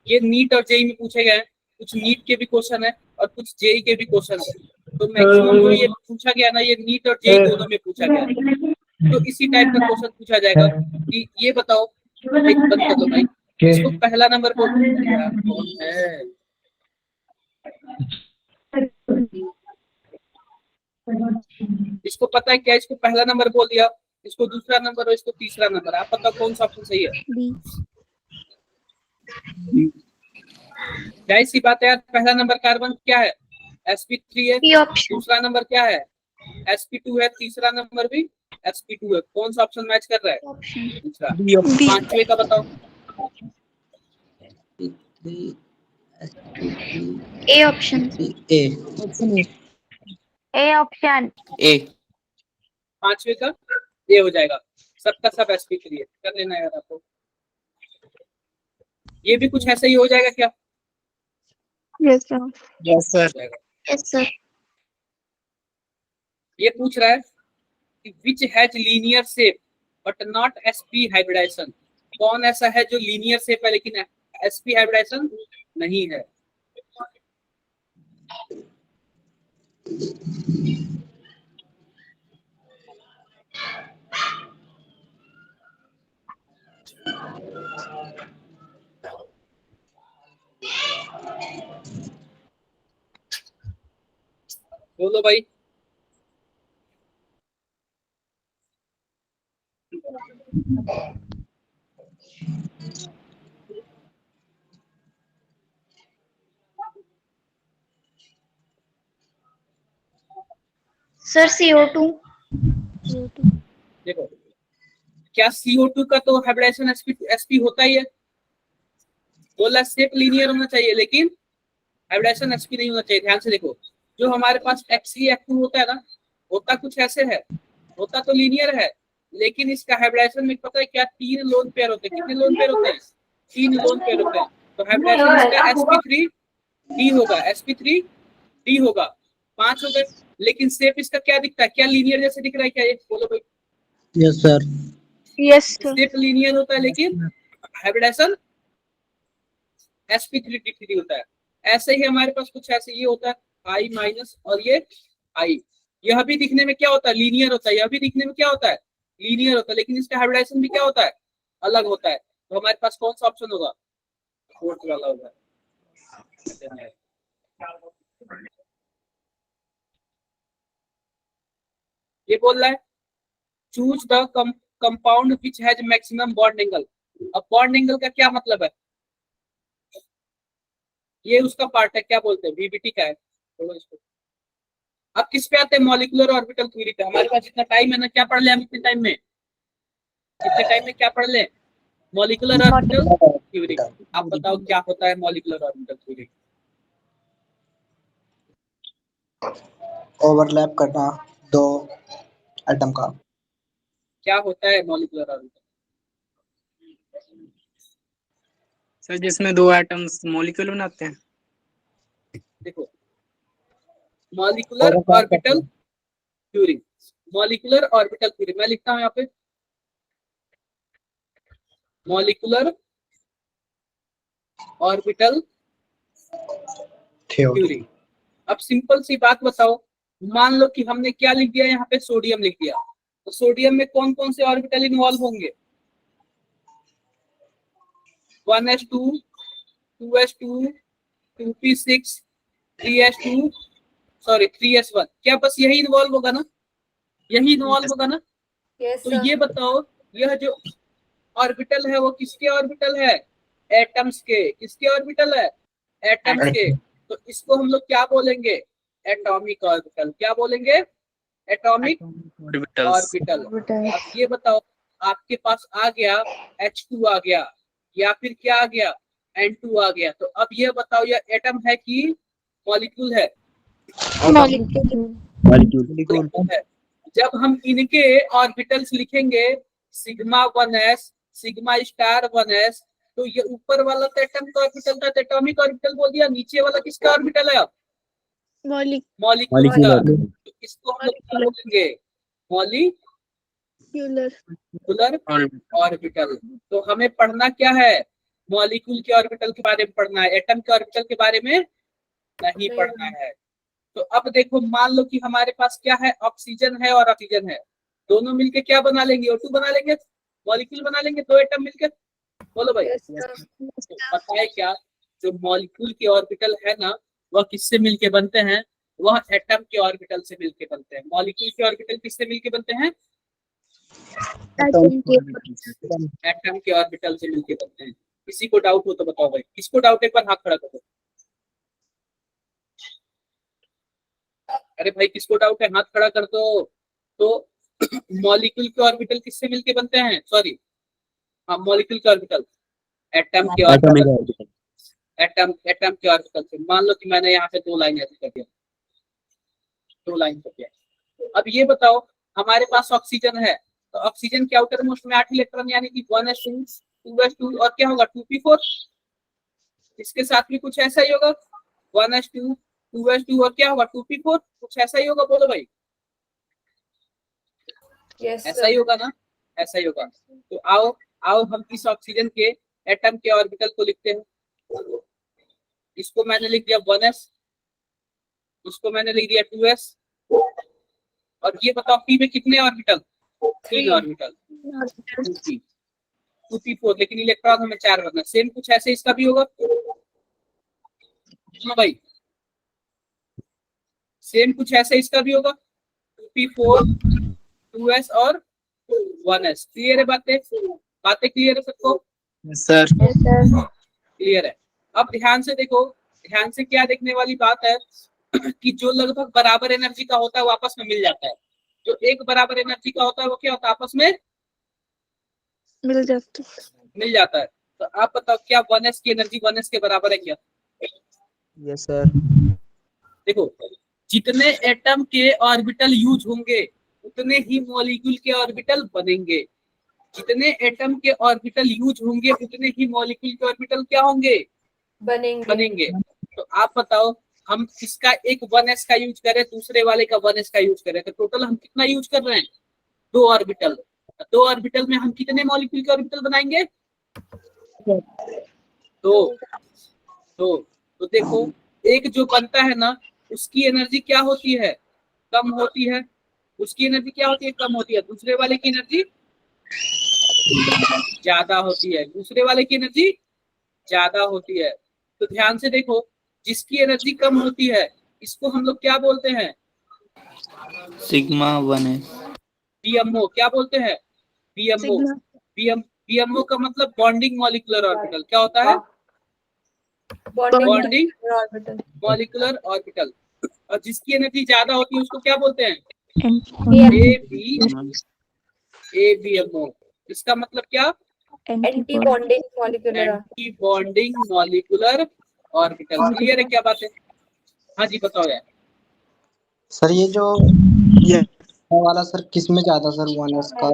ये नीट और जेई में पूछे गए हैं, कुछ नीट के भी क्वेश्चन है और कुछ जेई के भी क्वेश्चन है। तो मैक्सिमम जो ये पूछा गया ना, ये नीट और जेई दोनों में पूछा गया है। तो इसी टाइप का क्वेश्चन पूछा जाएगा कि ये बताओ, एक बंद कर दो भाई, इसको पहला नंबर कौन है? इसको पता है क्या? इसको पहला नंबर बोल दिया, इसको दूसरा नंबर और इसको तीसरा नंबर। आप बताओ कौन सा ऑप्शन सही है? B. क्या सी बात है यार, पहला नंबर कार्बन क्या है? sp3 है। B option. दूसरा नंबर क्या है? sp2 है। तीसरा नंबर भी sp2 है। कौन सा ऑप्शन मैच कर रहा है? Option. दूसरा। B. पांचवे का बताओ। A option. A. A option. A. पांचवे का ये हो जाएगा। सबका सब sp3 है, कर लेना यार आपको। ये भी कुछ ऐसा ही हो जाएगा क्या? Yes, sir. Yes sir. Yes sir. ये पूछ रहा है कि which has linear shape but not sp hybridization. कौन ऐसा है जो लीनियर शेप है लेकिन sp हाइब्रिडाइजेशन नहीं है? बोलो भाई। Sir CO2. देखो, क्या CO2 का तो हाइब्रिडाइजेशन sp होता ही है। बोला शेप लीनियर होना चाहिए लेकिन हाइब्रिडाइजेशन sp नहीं होना चाहिए। ध्यान से देखो, जो हमारे पास Fe F2 होता है ना, होता कुछ ऐसे है, होता तो लीनियर है लेकिन इसका हाइब्रिडाइजेशन में पता है क्या? 3 लोन पेयर होते हैं। कितने लोन पेयर होते हैं? 3 लोन पेयर होते हैं। तो हाइब्रिडाइजेशन इसका sp3d होगा, sp3d होगा। 5 हो गए। लेकिन शेप इसका क्या दिखता है? क्या लीनियर जैसे दिख रहा है क्या? ये बोलो भाई। Yes sir. Yes, sir. Shape linear होता है लेकिन हाइब्रिडाइजेशन sp3d3 होता है। ऐसे ही हमारे पास कुछ ऐसे ये होता है I माइनस और ये I। यह भी दिखने में क्या होता है? लीनियर होता है। यह भी दिखने में क्या होता है? लीनियर होता है, लेकिन इसका हाइब्रिडाइजेशन भी क्या होता है? अलग होता है। तो हमारे पास कौन सा ऑप्शन होगा? फोर्थ वाला होगा। ये बोल रहा है choose the compound which has maximum bond angle. अब बॉन्ड एंगल का क्या मतलब है? ये उसका पार्ट है, क्या बोलते हैं? VBT का है। बोलो इसको। अब किस पे आते हैं? मॉलिक्यूलर ऑर्बिटल थ्योरी पे। हमारे पास जितना टाइम है ना, क्या पढ़ ले हम इतने टाइम में? कितने टाइम में क्या पढ़ ले? Molecular orbital theory. आप बताओ क्या होता है मॉलिक्यूलर ऑर्बिटल थ्योरी? ओवरलैप करना दो एटम का। क्या होता है मॉलिक्यूलर ऑर्बिटल? सर जिसमें दो एटम्स मॉलिक्यूल बनाते हैं। देखो, molecular orbital theory, molecular orbital theory मैं लिखता हूं यहाँ पे। Molecular orbital theory. अब सिंपल सी बात बताओ, मान लो कि हमने क्या लिख दिया यहाँ पे, सोडियम लिख दिया, तो सोडियम में कौन कौन से ऑर्बिटल इन्वॉल्व होंगे? 1s2, 2s2, 2p6, 3s2, sorry 3s1, क्या बस यही इन्वॉल्व होगा ना? यही इन्वॉल्व होगा ना? तो ये बताओ, यह जो ऑर्बिटल है वो किसके ऑर्बिटल है? एटम्स के। किसके ऑर्बिटल है? एटम्स के। तो इसको हम लोग क्या बोलेंगे? Atomic orbital. क्या बोलेंगे? Atomic orbital. अब ये बताओ, आपके पास आ गया H2 आ गया, या फिर क्या आ गया? N2 आ गया। तो अब ये बताओ, ये एटम है कि मॉलिक्यूल है? मॉलिक्यूल है। जब हम इनके ऑर्बिटल्स लिखेंगे, sigma 1s, sigma star 1s, तो ये ऊपर वाला तो एटम का ऑर्बिटल था, एटॉमिक ऑर्बिटल बोल दिया। नीचे वाला किसका ऑर्बिटल है? अब मॉलिक्यूल का। तो इसको हम लोग क्या बोलेंगे? Molecular orbital. तो हमें पढ़ना क्या है? मॉलिक्यूल के ऑर्बिटल के बारे में पढ़ना है, एटम के ऑर्बिटल के बारे में नहीं पढ़ना है। तो अब देखो, मान लो कि हमारे पास क्या है? ऑक्सीजन है और ऑक्सीजन है, दोनों मिलके क्या बना लेंगे? O2 बना लेंगे, मॉलिक्यूल बना लेंगे, दो एटम मिलके। बोलो भाई। तो पता है क्या, जो मॉलिक्यूल के ऑर्बिटल है ना, वह किससे मिलके बनते हैं? वह एटम के ऑर्बिटल से मिलके बनते हैं। मॉलिक्यूल के ऑर्बिटल किससे मिलके बनते हैं? एटम के ऑर्बिटल से मिलके बनते हैं। किसी को डाउट हो तो बताओ भाई, किसको डाउट है? एक बार हाथ खड़ा करो। अरे भाई, किसको डाउट है? हाथ खड़ा कर दो। तो मॉलिक्यूल के ऑर्बिटल किससे मिलके बनते हैं? सॉरी, हाँ, मॉलिक्यूल के ऑर्बिटल एटम के ऑर्बिटल, एटम के ऑर्बिटल से। मान लो कि मैंने यहाँ पे दो लाइन ऐसे कर दिया, दो लाइन कर दिया। अब ये बताओ, हमारे पास ऑक्सीजन है, तो ऑक्सीजन के आउटर मोस्ट में 8 इलेक्ट्रॉन, यानी कि 1s2, 2s2, और क्या होगा? 2p4। इसके साथ भी कुछ ऐसा ही होगा, 1s2, 2s2, और क्या होगा? 2p4। कुछ ऐसा ही होगा। बोलो भाई। ऐसा ही होगा ना? ऐसा ही होगा। तो आओ आओ हम इस ऑक्सीजन के एटम के ऑर्बिटल को लिखते हैं। इसको मैंने लिख दिया 1s, इसको मैंने लिख दिया 2s, और ये बताओ पी में कितने ऑर्बिटल? 3 ऑर्बिटल, 2p4, लेकिन इलेक्ट्रॉन हमें 4 रखना। सेम कुछ ऐसे इसका भी होगा भाई, सेम कुछ ऐसे इसका भी होगा, 2p4, 2s और 1s। क्लियर है बातें? बातें क्लियर है सबको? सर क्लियर है। अब ध्यान से देखो, ध्यान से क्या देखने वाली बात है कि जो लगभग बराबर एनर्जी का होता है वो आपस में मिल जाता है। जो एक बराबर एनर्जी का होता है वो क्या होता है? आपस में मिल जाता है। तो आप बताओ, क्या 1s की एनर्जी 1s के बराबर है क्या? Yes sir. देखो, जितने एटम के ऑर्बिटल यूज होंगे उतने ही मॉलिक्यूल के ऑर्बिटल बनेंगे। जितने एटम के ऑर्बिटल यूज होंगे उतने ही मॉलिक्यूल के ऑर्बिटल क्या होंगे? बनेंगे। तो आप बताओ, हम इसका एक 1s का यूज करें, दूसरे वाले का 1s का यूज करें, तो टोटल हम कितना यूज कर रहे हैं? 2 ऑर्बिटल। 2 ऑर्बिटल में हम कितने मॉलिक्यूल के ऑर्बिटल बनाएंगे? 2। तो देखो, एक जो बनता है ना, उसकी एनर्जी क्या होती है? कम होती है। उसकी एनर्जी क्या होती है? कम होती है। दूसरे वाले की एनर्जी ज्यादा होती है। दूसरे वाले की एनर्जी ज्यादा होती है। तो ध्यान से देखो, जिसकी एनर्जी कम होती है इसको हम लोग क्या बोलते हैं? Sigma 1s। पीएमओ। क्या बोलते हैं? पीएमओ। पीएमओ का मतलब बॉन्डिंग मॉलिक्यूलर ऑर्बिटल। क्या होता है? Bonding molecular orbital. और जिसकी एनर्जी ज्यादा होती है उसको क्या बोलते हैं? एबीएमओ। इसका मतलब क्या? Anti anti bonding molecular orbital. Clear है क्या बात है? हाँ जी, बताओ यार। सर ये जो ये वाला सर किस में ज्यादा सर 1s का?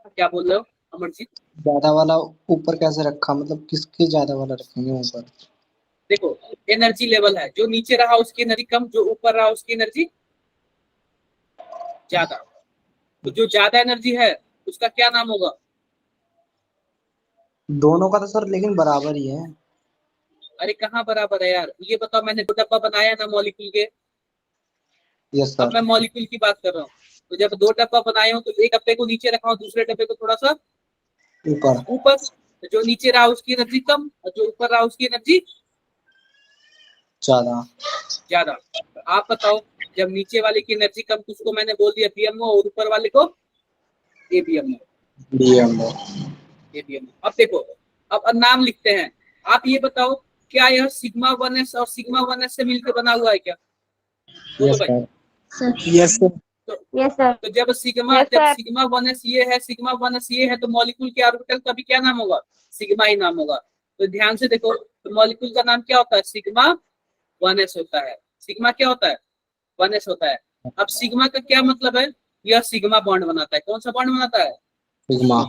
क्या बोल रहे हो अमरजीत? ज्यादा वाला ऊपर कैसे रखा, मतलब किसके ज्यादा वाला रखेंगे ऊपर? देखो, एनर्जी लेवल है, जो नीचे रहा उसकी एनर्जी कम, जो ऊपर रहा उसकी एनर्जी ज्यादा। तो जो ज्यादा एनर्जी है उसका क्या नाम होगा? दोनों का तो सर लेकिन बराबर ही है। अरे कहाँ बराबर है यार, ये बताओ, मैंने दो डब्बा बनाया ना मॉलिक्यूल के। यस अब सर। मैं मॉलिक्यूल की बात कर रहा हूँ, तो जब दो डब्बा बनाए हो तो एक डब्बे को नीचे रखा हूँ, दूसरे डब्बे को थोड़ा सा ऊपर। ऊपर। तो जो नीचे रहा उसकी एनर्जी कम और जो ऊपर रहा उसकी एनर्जी ज्यादा। ज्यादा। तो आप बताओ, जब नीचे वाले की एनर्जी कम तो उसको मैंने बोल दिया बीएमओ, और ऊपर वाले को एबीएमओ। बीएमओ। अब देखो, अब नाम लिखते हैं। आप ये बताओ, क्या यह सिग्मा 1s और सिग्मा 1s से मिलकर बना हुआ है क्या? बोलो यस भाई। सर। Yes sir. तो, यस सर। तो जब sigma yes sir. Sigma 1s ये है, सिग्मा 1s ये है, तो मॉलिक्यूल के ऑर्बिटल का भी क्या नाम होगा? सिग्मा ही नाम होगा। तो ध्यान से देखो, तो मॉलिक्यूल का नाम क्या होता है? सिग्मा 1s होता है। सिग्मा क्या होता है? 1s होता है। अब सिग्मा का क्या मतलब है? यह सिग्मा बॉन्ड बनाता है। कौन सा बॉन्ड बनाता है? सिग्मा।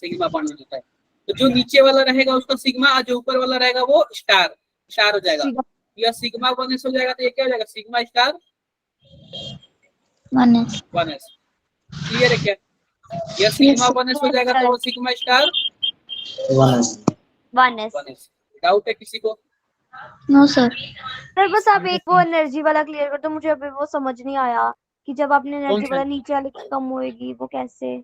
सिग्मा बॉन्ड बनाता है। तो जो नीचे वाला रहेगा उसका सिग्मा, और जो ऊपर वाला रहेगा वो स्टार स्टार हो जाएगा। यह सिग्मा 1s हो जाएगा, तो ये क्या हो जाएगा? Sigma star 1s। 1s। Clear है क्या? यह सिग्मा 1s हो जाएगा, तो वो sigma star 1s। 1s। 1s। Doubt है किसी को? No sir. सर बस आप एक वो एनर्जी वाला क्लियर कर दो, मुझे अभी वो समझ नहीं आया कि जब आपने कौन एनर्जी सा? वाला नीचे वाले की कम होएगी वो कैसे।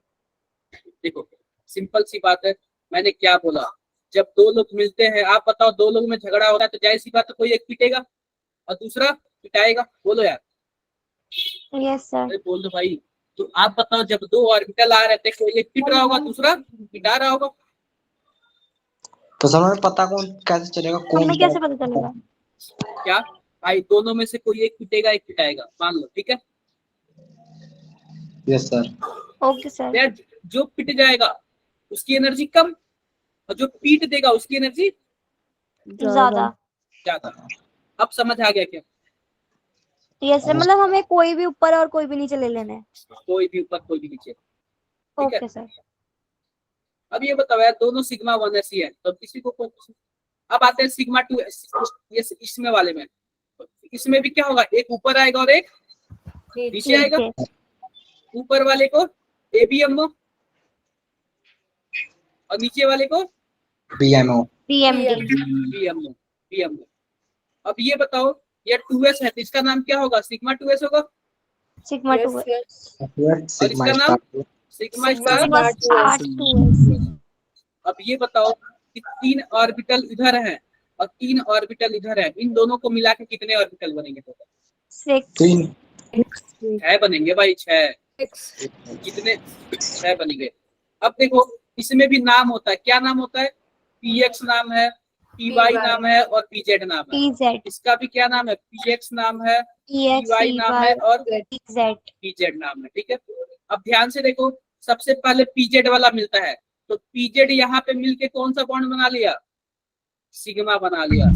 देखो, सिंपल सी बात है, मैंने क्या बोला। जब दो लोग मिलते हैं, आप बताओ, दो लोग में झगड़ा हो रहा है, तो जाहिर सी बात है कोई एक पिटेगा और दूसरा पिटाएगा। बोलो यार। Yes sir. अरे बोल दो भाई। तो आप बताओ, जब दो ऑर्बिटल आ रहे थे, कोई एक पिट रहा होगा, दूसरा पिटा रहा होगा। तो सर हमें पता कौन कैसे चलेगा कौन हमें कैसे पता चलेगा? क्या भाई? दोनों में से कोई एक पिटेगा, एक पिटाएगा, मान लो, ठीक है? Yes sir. Okay sir. यार, जो पिट जाएगा उसकी एनर्जी कम, और जो पीट देगा उसकी एनर्जी ज्यादा। ज्यादा। अब समझ आ गया क्या? यस सर, मतलब हमें कोई भी ऊपर और कोई भी नीचे ले लेना है। कोई भी ऊपर कोई भी नीचे, ठीक है? Okay sir. अब ये बताओ यार, दोनों सिग्मा 1s ही है, तो किसी को अब आते हैं सिग्मा 2s, ये इसमें वाले में। तो इसमें भी क्या होगा? एक ऊपर आएगा और एक नीचे आएगा। ऊपर वाले को एबीएमओ और नीचे वाले को बीएमओ। पीएमडी। बीएमओ। बीएमओ। अब ये बताओ, ये 2s है, तो इसका नाम क्या होगा? सिग्मा 2s होगा। सिग्मा 2 और सिग्मा इसका नाम star. Sigma star. Star 2s। अब ये बताओ कि 3 ऑर्बिटल इधर हैं और 3 ऑर्बिटल इधर है, इन दोनों को मिला के कितने ऑर्बिटल बनेंगे? टोटल 6। 6 बनेंगे भाई, 6। कितने? 6 बनेंगे। अब देखो, इसमें भी नाम होता है। क्या नाम होता है? पीएक्स नाम है, पीवाई नाम है और पीजेड नाम है। पीजेड। इसका भी क्या नाम है? पीएक्स नाम है, पीएक्स पीवाई नाम है और पीजेड। पीजेड नाम है, ठीक है? अब ध्यान से देखो, सबसे पहले पीजेड वाला मिलता है, तो पीजेड यहाँ पे मिलके कौन सा बॉन्ड बना लिया? सिग्मा बना लिया।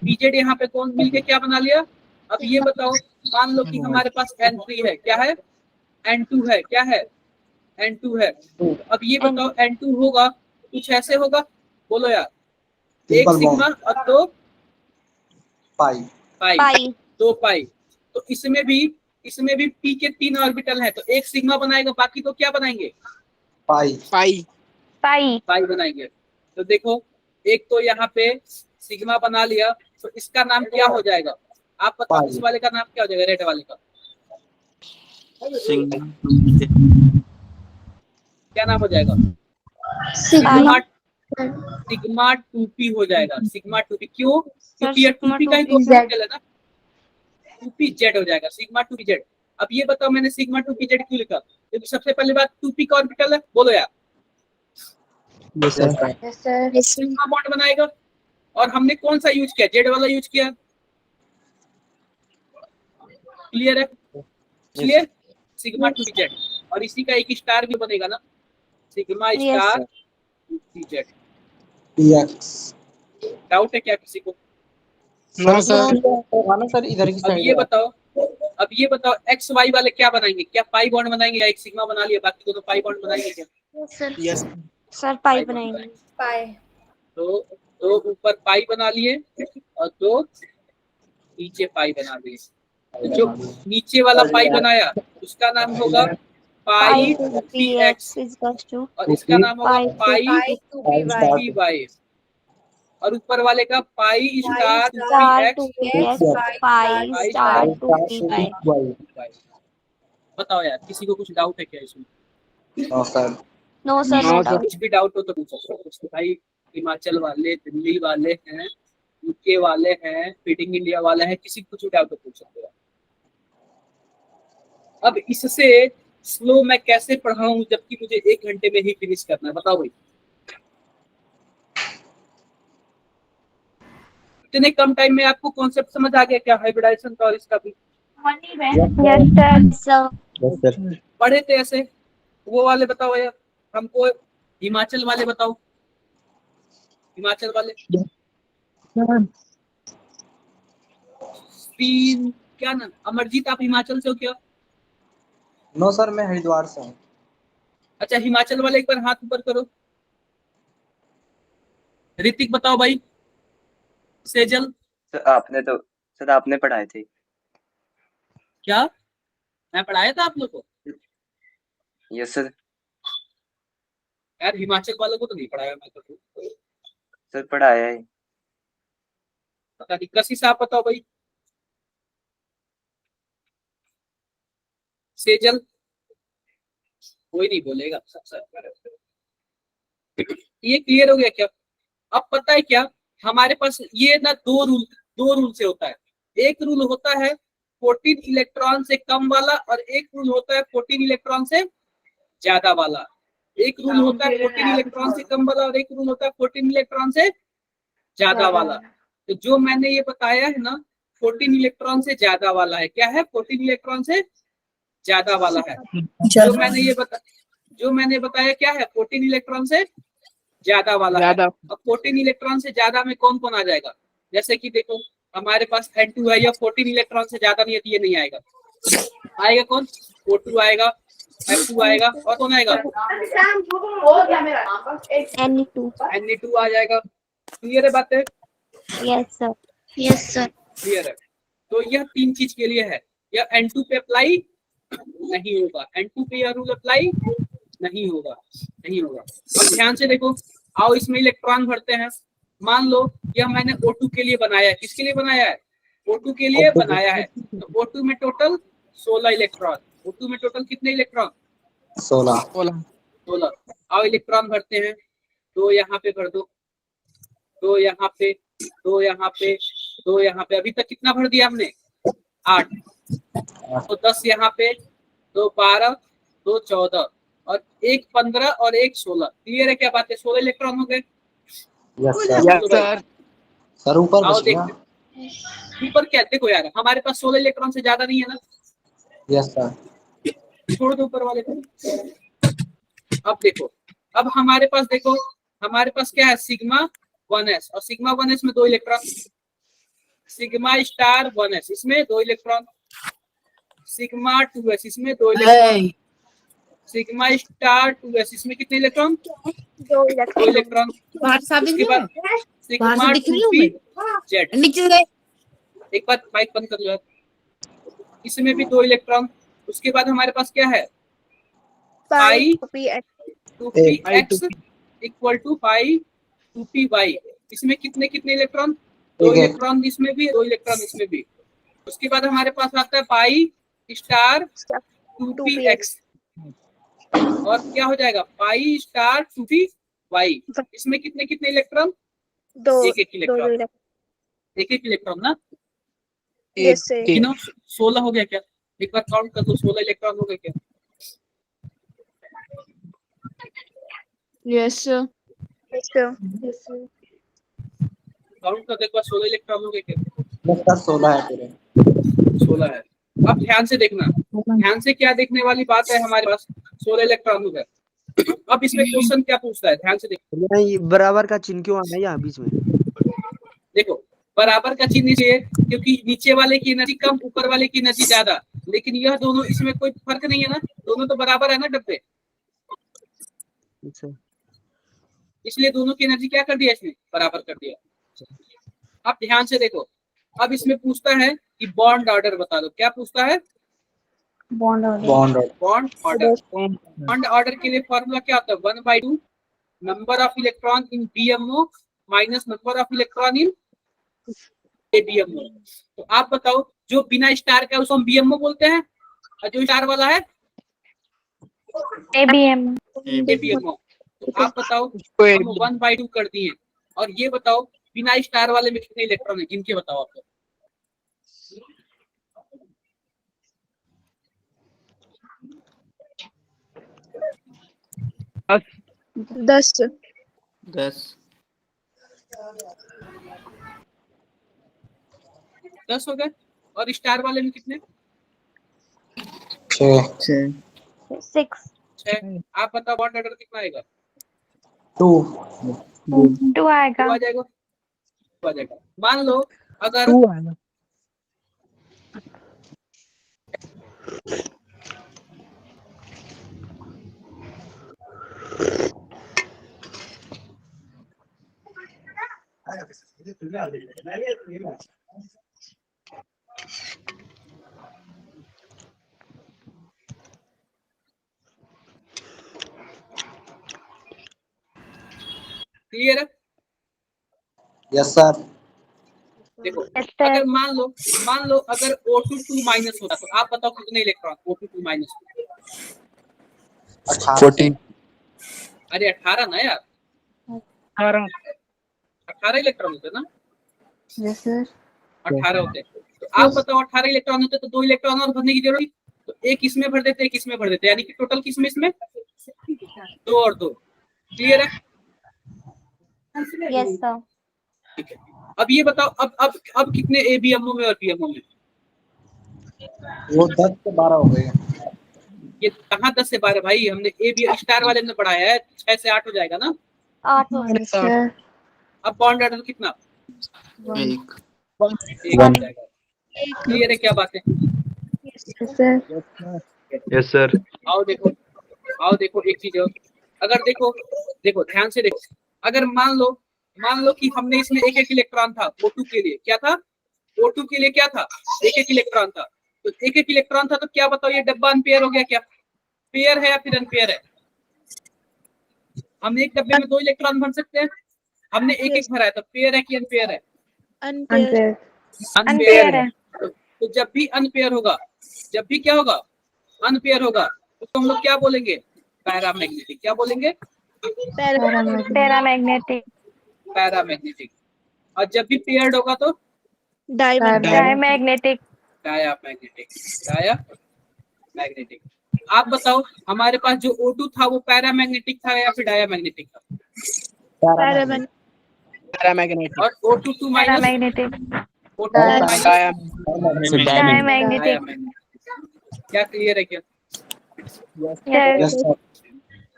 पीजेड यहाँ पे कौन मिलके क्या बना लिया? अब ये बताओ, मान लो कि हमारे पास N3 है, क्या है? N2 है, क्या है? N2 है। तो अब ये बताओ, N2 होगा कुछ ऐसे होगा, बोलो यार। एक सिग्मा और 2 पाई। पाई, 2 पाई। तो इसमें भी पी के 3 ऑर्बिटल है, तो एक सिग्मा बनाएगा, बाकी तो क्या बनाएंगे? पाई। पाई। पाई बनाएंगे। तो देखो, एक तो यहाँ पे सिग्मा बना लिया, तो इसका नाम क्या हो जाएगा? आप बताओ, इस वाले का नाम क्या हो जाएगा? रेड वाले का सिग्मा क्या नाम हो जाएगा? सिग्मा। सिग्मा 2p हो जाएगा। सिग्मा 2p क्यों? क्योंकि ये सिग्मा 2p का ही 2p तो ऑर्बिटल है ना। 2pz हो जाएगा, सिग्मा 2pz। अब ये बताओ, मैंने सिग्मा 2pz क्यों लिखा? क्योंकि सबसे पहली बात 2p का ऑर्बिटल है, बोलो यार। Yes sir. सिग्मा बॉन्ड बनाएगा, और हमने कौन सा यूज किया? जेड वाला यूज किया। क्लियर है? क्लियर? सिग्मा 2pz, और इसी का एक स्टार भी बनेगा ना, sigma star 2pz। Px. Doubt है क्या किसी को? No sir. सर इधर की अब साइड। ये बताओ एक्स वाई वाले क्या बनाएंगे? क्या पाई बॉन्ड बनाएंगे, या एक सिग्मा बना लिया, बाकी दोनों पाई बॉन्ड बनाएंगे क्या? यस सर पाई बनाएंगे। तो ऊपर पाई बना लिए और 2 नीचे पाई बना लिए। तो जो नीचे वाला पाई बनाया उसका नाम होगा पाई 2px, is equals to और इसका नाम होगा पाई पाई 2py। और ऊपर वाले का pi star star 2px 2px pi pi star star 2py। Y. बताओ यार, किसी को कुछ डाउट है क्या इसमें? No sir. No sir, no no sir. Doubt. कुछ भी डाउट हो तो पूछ सकते हो। कुछ तो भाई हिमाचल वाले, दिल्ली वाले हैं, यूके वाले हैं, फिटिंग इंडिया वाले हैं, किसी को कुछ भी डाउट हो पूछ सकते हो। अब इससे स्लो मैं कैसे पढ़ाऊं जबकि मुझे 1 घंटे में ही फिनिश करना है? बताओ भाई, इतने कम टाइम में आपको कॉन्सेप्ट समझ आ गया क्या हाइब्रिडाइजेशन का और इसका भी? Yes sir. Yes sir. पढ़े थे ऐसे? वो वाले बताओ यार हमको, हिमाचल वाले बताओ, हिमाचल वाले स्पीन क्या नाम? अमरजीत, आप हिमाचल से हो क्या? नो सर, मैं हरिद्वार से हूँ। अच्छा, हिमाचल वाले एक बार हाथ ऊपर करो। ऋतिक बताओ भाई। सेजल सर आपने पढ़ाए थे। क्या मैं पढ़ाया था आप लोग को? Yes sir. यार हिमाचल वालों को तो नहीं पढ़ाया मैं तो। सर पढ़ाया है। पता नहीं, कसी साहब बताओ भाई। सेजल कोई नहीं बोलेगा। ये क्लियर हो गया क्या? अब पता है क्या, हमारे पास ये ना दो रूल से होता है। एक रूल होता है 14 इलेक्ट्रॉन से कम वाला, और एक रूल होता है 14 इलेक्ट्रॉन से ज्यादा वाला। एक रूल होता है 14 इलेक्ट्रॉन से कम वाला, और एक रूल होता है 14 इलेक्ट्रॉन से ज्यादा वाला। तो जो मैंने ये बताया है ना, 14 इलेक्ट्रॉन से ज्यादा वाला है। क्या है? 14 इलेक्ट्रॉन से ज्यादा वाला है। जो मैंने बताया क्या है? 14 इलेक्ट्रॉन से ज्यादा वाला है। ज्यादा। अब 14 इलेक्ट्रॉन से ज्यादा में कौन कौन आ जाएगा? जैसे कि देखो, हमारे पास N2 है, या 14 इलेक्ट्रॉन से ज्यादा नहीं है तो ये नहीं आएगा। आएगा कौन? O2 आएगा, F2 आएगा, और कौन आएगा? N2। Na2 आ जाएगा। क्लियर है बातें? Yes sir. Yes sir. Clear है? तो यह 3 चीज के लिए है। यह N2 पे अप्लाई नहीं होगा, N2 पे यह रूल अप्लाई नहीं होगा, नहीं होगा। अब ध्यान से देखो, आओ इसमें इलेक्ट्रॉन भरते हैं। मान लो यह मैंने O2 के लिए बनाया है। किसके लिए बनाया है? O2 के लिए बनाया है। तो O2 में टोटल 16 इलेक्ट्रॉन। O2 में टोटल कितने इलेक्ट्रॉन? 16। 16। आओ इलेक्ट्रॉन भरते हैं। 2 यहाँ पे भर दो, 2 यहाँ पे, 2 यहाँ पे, 2 यहाँ पे। अभी तक कितना भर दिया हमने? 8। तो 10 यहाँ पे, 2 12, 2 14, और 1 15, और 1 16। क्लियर है क्या बात है? 16 इलेक्ट्रॉन हो गए। Yes sir. Yes sir. Sir ऊपर आओ बच गया। देखते ऊपर क्या। देखो यार, हमारे पास 16 इलेक्ट्रॉन से ज्यादा नहीं है ना। Yes sir. छोड़ दो ऊपर वाले को। अब देखो, अब हमारे पास देखो, हमारे पास क्या है? सिग्मा 1s, और सिग्मा 1s में 2 इलेक्ट्रॉन। सिग्मा स्टार 1s, इसमें 2 इलेक्ट्रॉन। सिग्मा 2s, इसमें 2 इलेक्ट्रॉन। सिग्मा स्टार 2s, इसमें कितने इलेक्ट्रॉन? 2 इलेक्ट्रॉन। उसके बाद सिग्मा 2p जेड। एक बार माइक बंद कर लो यार। इसमें भी 2 इलेक्ट्रॉन। उसके बाद हमारे पास क्या है? Pi 2px equal to pi 2py। इसमें कितने कितने इलेक्ट्रॉन? 2 इलेक्ट्रॉन इसमें भी, 2 इलेक्ट्रॉन इसमें भी। उसके बाद हमारे पास आता है पाई स्टार 2px, और क्या हो जाएगा? पाई स्टार 2py। इसमें कितने कितने इलेक्ट्रॉन? एक एक इलेक्ट्रॉन, एक एक इलेक्ट्रॉन ना। तीनों 16 हो गया क्या? एक बार काउंट कर दो, 16 इलेक्ट्रॉन हो गए क्या? Yes sir. काउंट कर दो एक बार, 16 इलेक्ट्रॉन हो गए क्या? यस सर, 16 है पूरे। 16 है। अब ध्यान से देखना, ध्यान से क्या देखने वाली बात है, हमारे पास 16 इलेक्ट्रॉन हो गए। अब इसमें क्वेश्चन क्या पूछता है? ध्यान से देखो। ये बराबर का चिन्ह क्यों आना है यहाँ बीच में? देखो, बराबर का चिन्ह इसलिए क्योंकि नीचे वाले की एनर्जी कम, ऊपर वाले की एनर्जी ज्यादा। लेकिन यह दोनों, इसमें कोई फर्क नहीं है ना, दोनों तो बराबर है ना डब्बे। इसलिए दोनों की एनर्जी क्या कर दिया? इसने बराबर कर दिया। अब ध्यान से देखो, अब इसमें पूछता है कि बॉन्ड ऑर्डर बता दो। क्या पूछता है? Bond order. बॉन्ड ऑर्डर के लिए फॉर्मूला क्या होता है? 1/2 number of electron in BMO minus number of electron in ABMO। तो आप बताओ, जो बिना स्टार का उसको हम BMO बोलते हैं, और जो स्टार वाला है ABMO। तो आप बताओ, हम 1/2 कर दिए, और ये बताओ बिना स्टार वाले में कितने इलेक्ट्रॉन है, गिनके बताओ आपको। 10 10 10 हो गए। और स्टार वाले में कितने? 6 6 6। आप बताओ बॉन्ड ऑर्डर कितना आएगा? 2 2 आएगा। 2 आ जाएगा, 2 आ जाएगा। मान लो अगर 2 आएगा। क्लियर है? Yes sir. देखो, Yes, sir. अगर मान लो अगर O2 2 माइनस होता, तो आप बताओ कितने इलेक्ट्रॉन O2 2 माइनस? 14। अरे 18 ना यार, 18 इलेक्ट्रॉन होते ना? Yes, sir. 18 होते। तो आप बताओ 18 इलेक्ट्रॉन होते तो 2 इलेक्ट्रॉन और भरने की जरूरत थी। तो एक इसमें भर देते, एक इसमें भर देते, यानी कि टोटल किसमें इसमें 2 और 2। क्लियर है? Yes, sir. ठीक है। अब ये बताओ, अब कितने ABMO में और PMO में? वो 10 से 12 हो गए। ये कहाँ 10 से 12 भाई, हमने AB स्टार वाले ने पढ़ाया है, 6 से 8 हो जाएगा ना। 8 हो गए। sir. अब बॉन्ड ऑर्डर कितना? 1 एक हो जाएगा। क्लियर है क्या बात है? Yes, sir. Yes sir. आओ देखो एक चीज और। अगर देखो ध्यान से देखो, अगर मान लो कि हमने इसमें एक इलेक्ट्रॉन था O2 के लिए, क्या था? O2 के लिए क्या था? एक इलेक्ट्रॉन था। तो एक इलेक्ट्रॉन था, तो क्या बताओ ये डब्बा अनपेयर हो गया क्या? पेयर है या फिर अनपेयर है? हमने एक डब्बे में 2 इलेक्ट्रॉन भर सकते हैं, हमने एक भरा है, तो पेयर है कि अनपेयर है? Unpaired. अनपेयर है। तो जब भी अनपेयर होगा, जब भी क्या होगा? अनपेयर होगा, तो हम लोग क्या बोलेंगे? पैरामैग्नेटिक। क्या बोलेंगे? पैरामैग्नेटिक। पैरामैग्नेटिक। और जब भी पेयर्ड होगा तो डायमैग्नेटिक। डायामैग्नेटिक। आप बताओ, हमारे पास जो O2 था वो पैरामैग्नेटिक था या फिर डायामैग्नेटिक था? पैरामैग्नेटिक। और O2 2 माइनस पैरामैग्नेटिक। डायामैग्नेटिक। क्या क्लियर है क्या? Yes. Yes sir.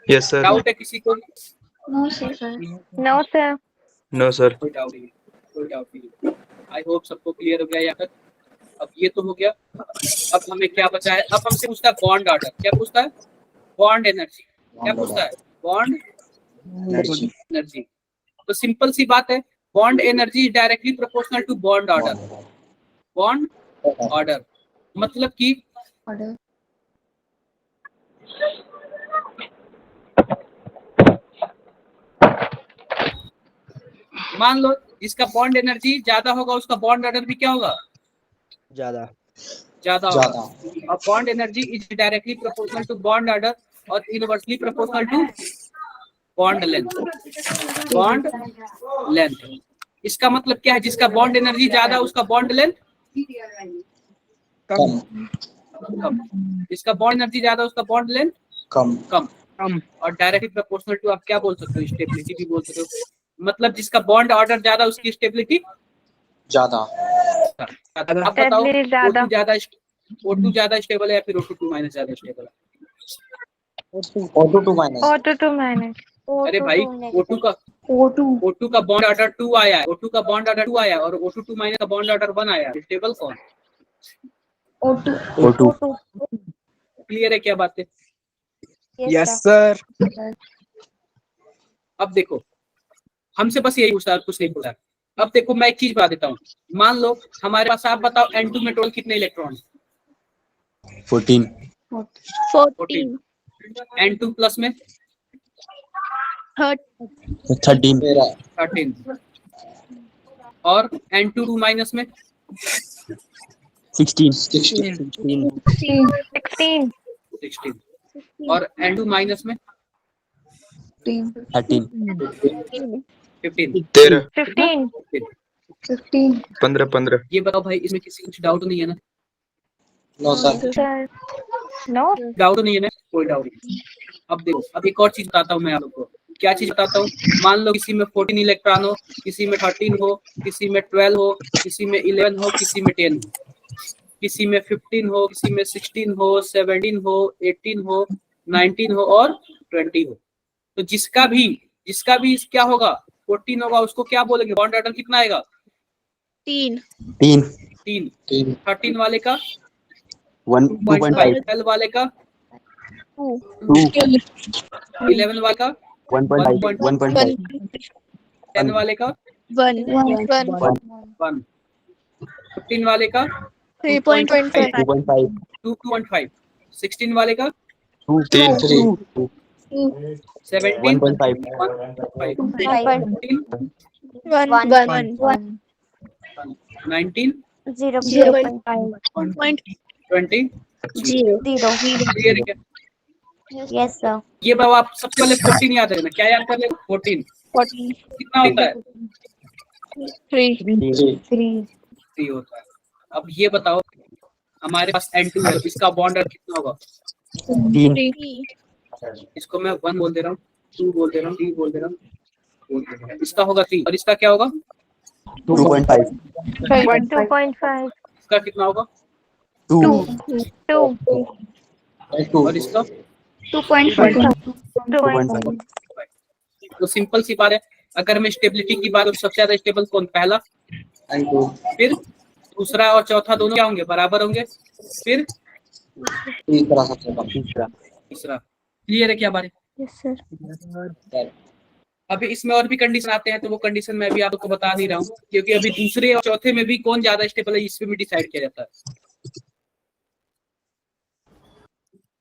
Yes sir. Doubt है किसी को? No, sir. No, sir. No sir. कोई डाउट नहीं। आई होप सबको क्लियर हो गया यहाँ तक। अब ये तो हो गया। अब हमें क्या बचा है? अब हमसे पूछता है बॉन्ड ऑर्डर। क्या पूछता है? Bond energy. क्या पूछता है? Bond energy. तो सिंपल सी बात है, bond energy is directly proportional to bond order. Bond order मतलब कि मान लो जिसका बॉन्ड एनर्जी ज्यादा होगा उसका बॉन्ड ऑर्डर भी क्या होगा? ज्यादा होगा। और bond energy is directly proportional to bond order और inversely proportional to bond length. Bond length, इसका मतलब क्या है? जिसका बॉन्ड एनर्जी ज्यादा उसका बॉन्ड लेंथ कम। जिसका बॉन्ड एनर्जी ज्यादा उसका बॉन्ड लेंथ कम। और डायरेक्टली प्रोपोर्शनल टू आप क्या बोल सकते हो? स्टेबिलिटी भी बोल सकते हो। मतलब जिसका बॉन्ड ऑर्डर ज्यादा उसकी स्टेबिलिटी ज्यादा। अब बताओ O2 ज्यादा स्टेबल है या फिर O2 2 माइनस ज्यादा स्टेबल है? O2 2 minus. O2 2 minus. अरे भाई O2 का बॉन्ड ऑर्डर 2 आया है, O2 का बॉन्ड ऑर्डर 2 आया और O2 2 माइनस का बॉन्ड ऑर्डर 1 आया। स्टेबल कौन? O2। क्लियर है क्या बात है? Yes sir. अब देखो, हमसे बस यही पूछा, कुछ नहीं पूछा। अब देखो मैं एक चीज बता देता हूँ। मान लो हमारे पास, आप बताओ N2 में टोटल कितने इलेक्ट्रॉन? 14। 14। N2 प्लस में 13 13 और N2 माइनस में 16 16 16 और N2 माइनस में 13 15 13 15 15 15 ये बताओ भाई, इसमें किसी कुछ डाउट नहीं है ना? No sir. Sir no doubt नहीं है ना? कोई डाउट नहीं। अब देखो, अब एक और चीज बताता हूँ मैं आप लोग को। क्या चीज बताता हूँ? मान लो किसी में 14 इलेक्ट्रॉन हो, किसी में 13 हो, किसी में 12 हो, किसी में 11 हो, किसी में 10 हो, किसी में 15 हो, किसी में 16 हो, 17 हो, 18 हो, 19 हो और 20 हो। तो जिसका भी क्या होगा, 14 होगा, उसको क्या बोलेंगे? बॉन्ड ऑर्डर कितना आएगा? 3 3। तीन 13 वाले का 1 2.5 12 वाले का 2 11 वाले का 1.5 1.5 10 वाले का 1, 15 वाले का 2.5 2.5 2.5, 16 वाले का 2 3 3 17 1.5 1.5, 1 19 0.5 20 0 क्लियर है क्या? यस सर ये बाबा आप सबसे पहले 14 याद रखना। क्या याद कर ले? 14 कितना होता है? 3 3 होता है। अब ये बताओ, हमारे पास N2 है, इसका बॉन्ड कितना होगा? 3 इसको मैं 1 बोल दे रहा हूँ, 2 बोल दे रहा हूँ, 3 बोल दे रहा हूँ। इसका होगा 3 और इसका क्या होगा? 2.5 2.5 इसका कितना होगा? 2 2 और इसका 2.5 तो सिंपल सी बात है। अगर मैं स्टेबिलिटी की बात करूं, सबसे ज्यादा स्टेबल कौन? पहला, N2 फिर दूसरा और चौथा दोनों क्या होंगे? बराबर होंगे, फिर तीसरा सबसे कम। तीसरा। क्लियर है क्या बारे? यस सर अभी इसमें और भी कंडीशन आते हैं, तो वो कंडीशन मैं भी आपको बता नहीं रहा हूँ, क्योंकि अभी दूसरे और चौथे में भी कौन ज्यादा स्टेबल है इसमें भी डिसाइड किया जाता है।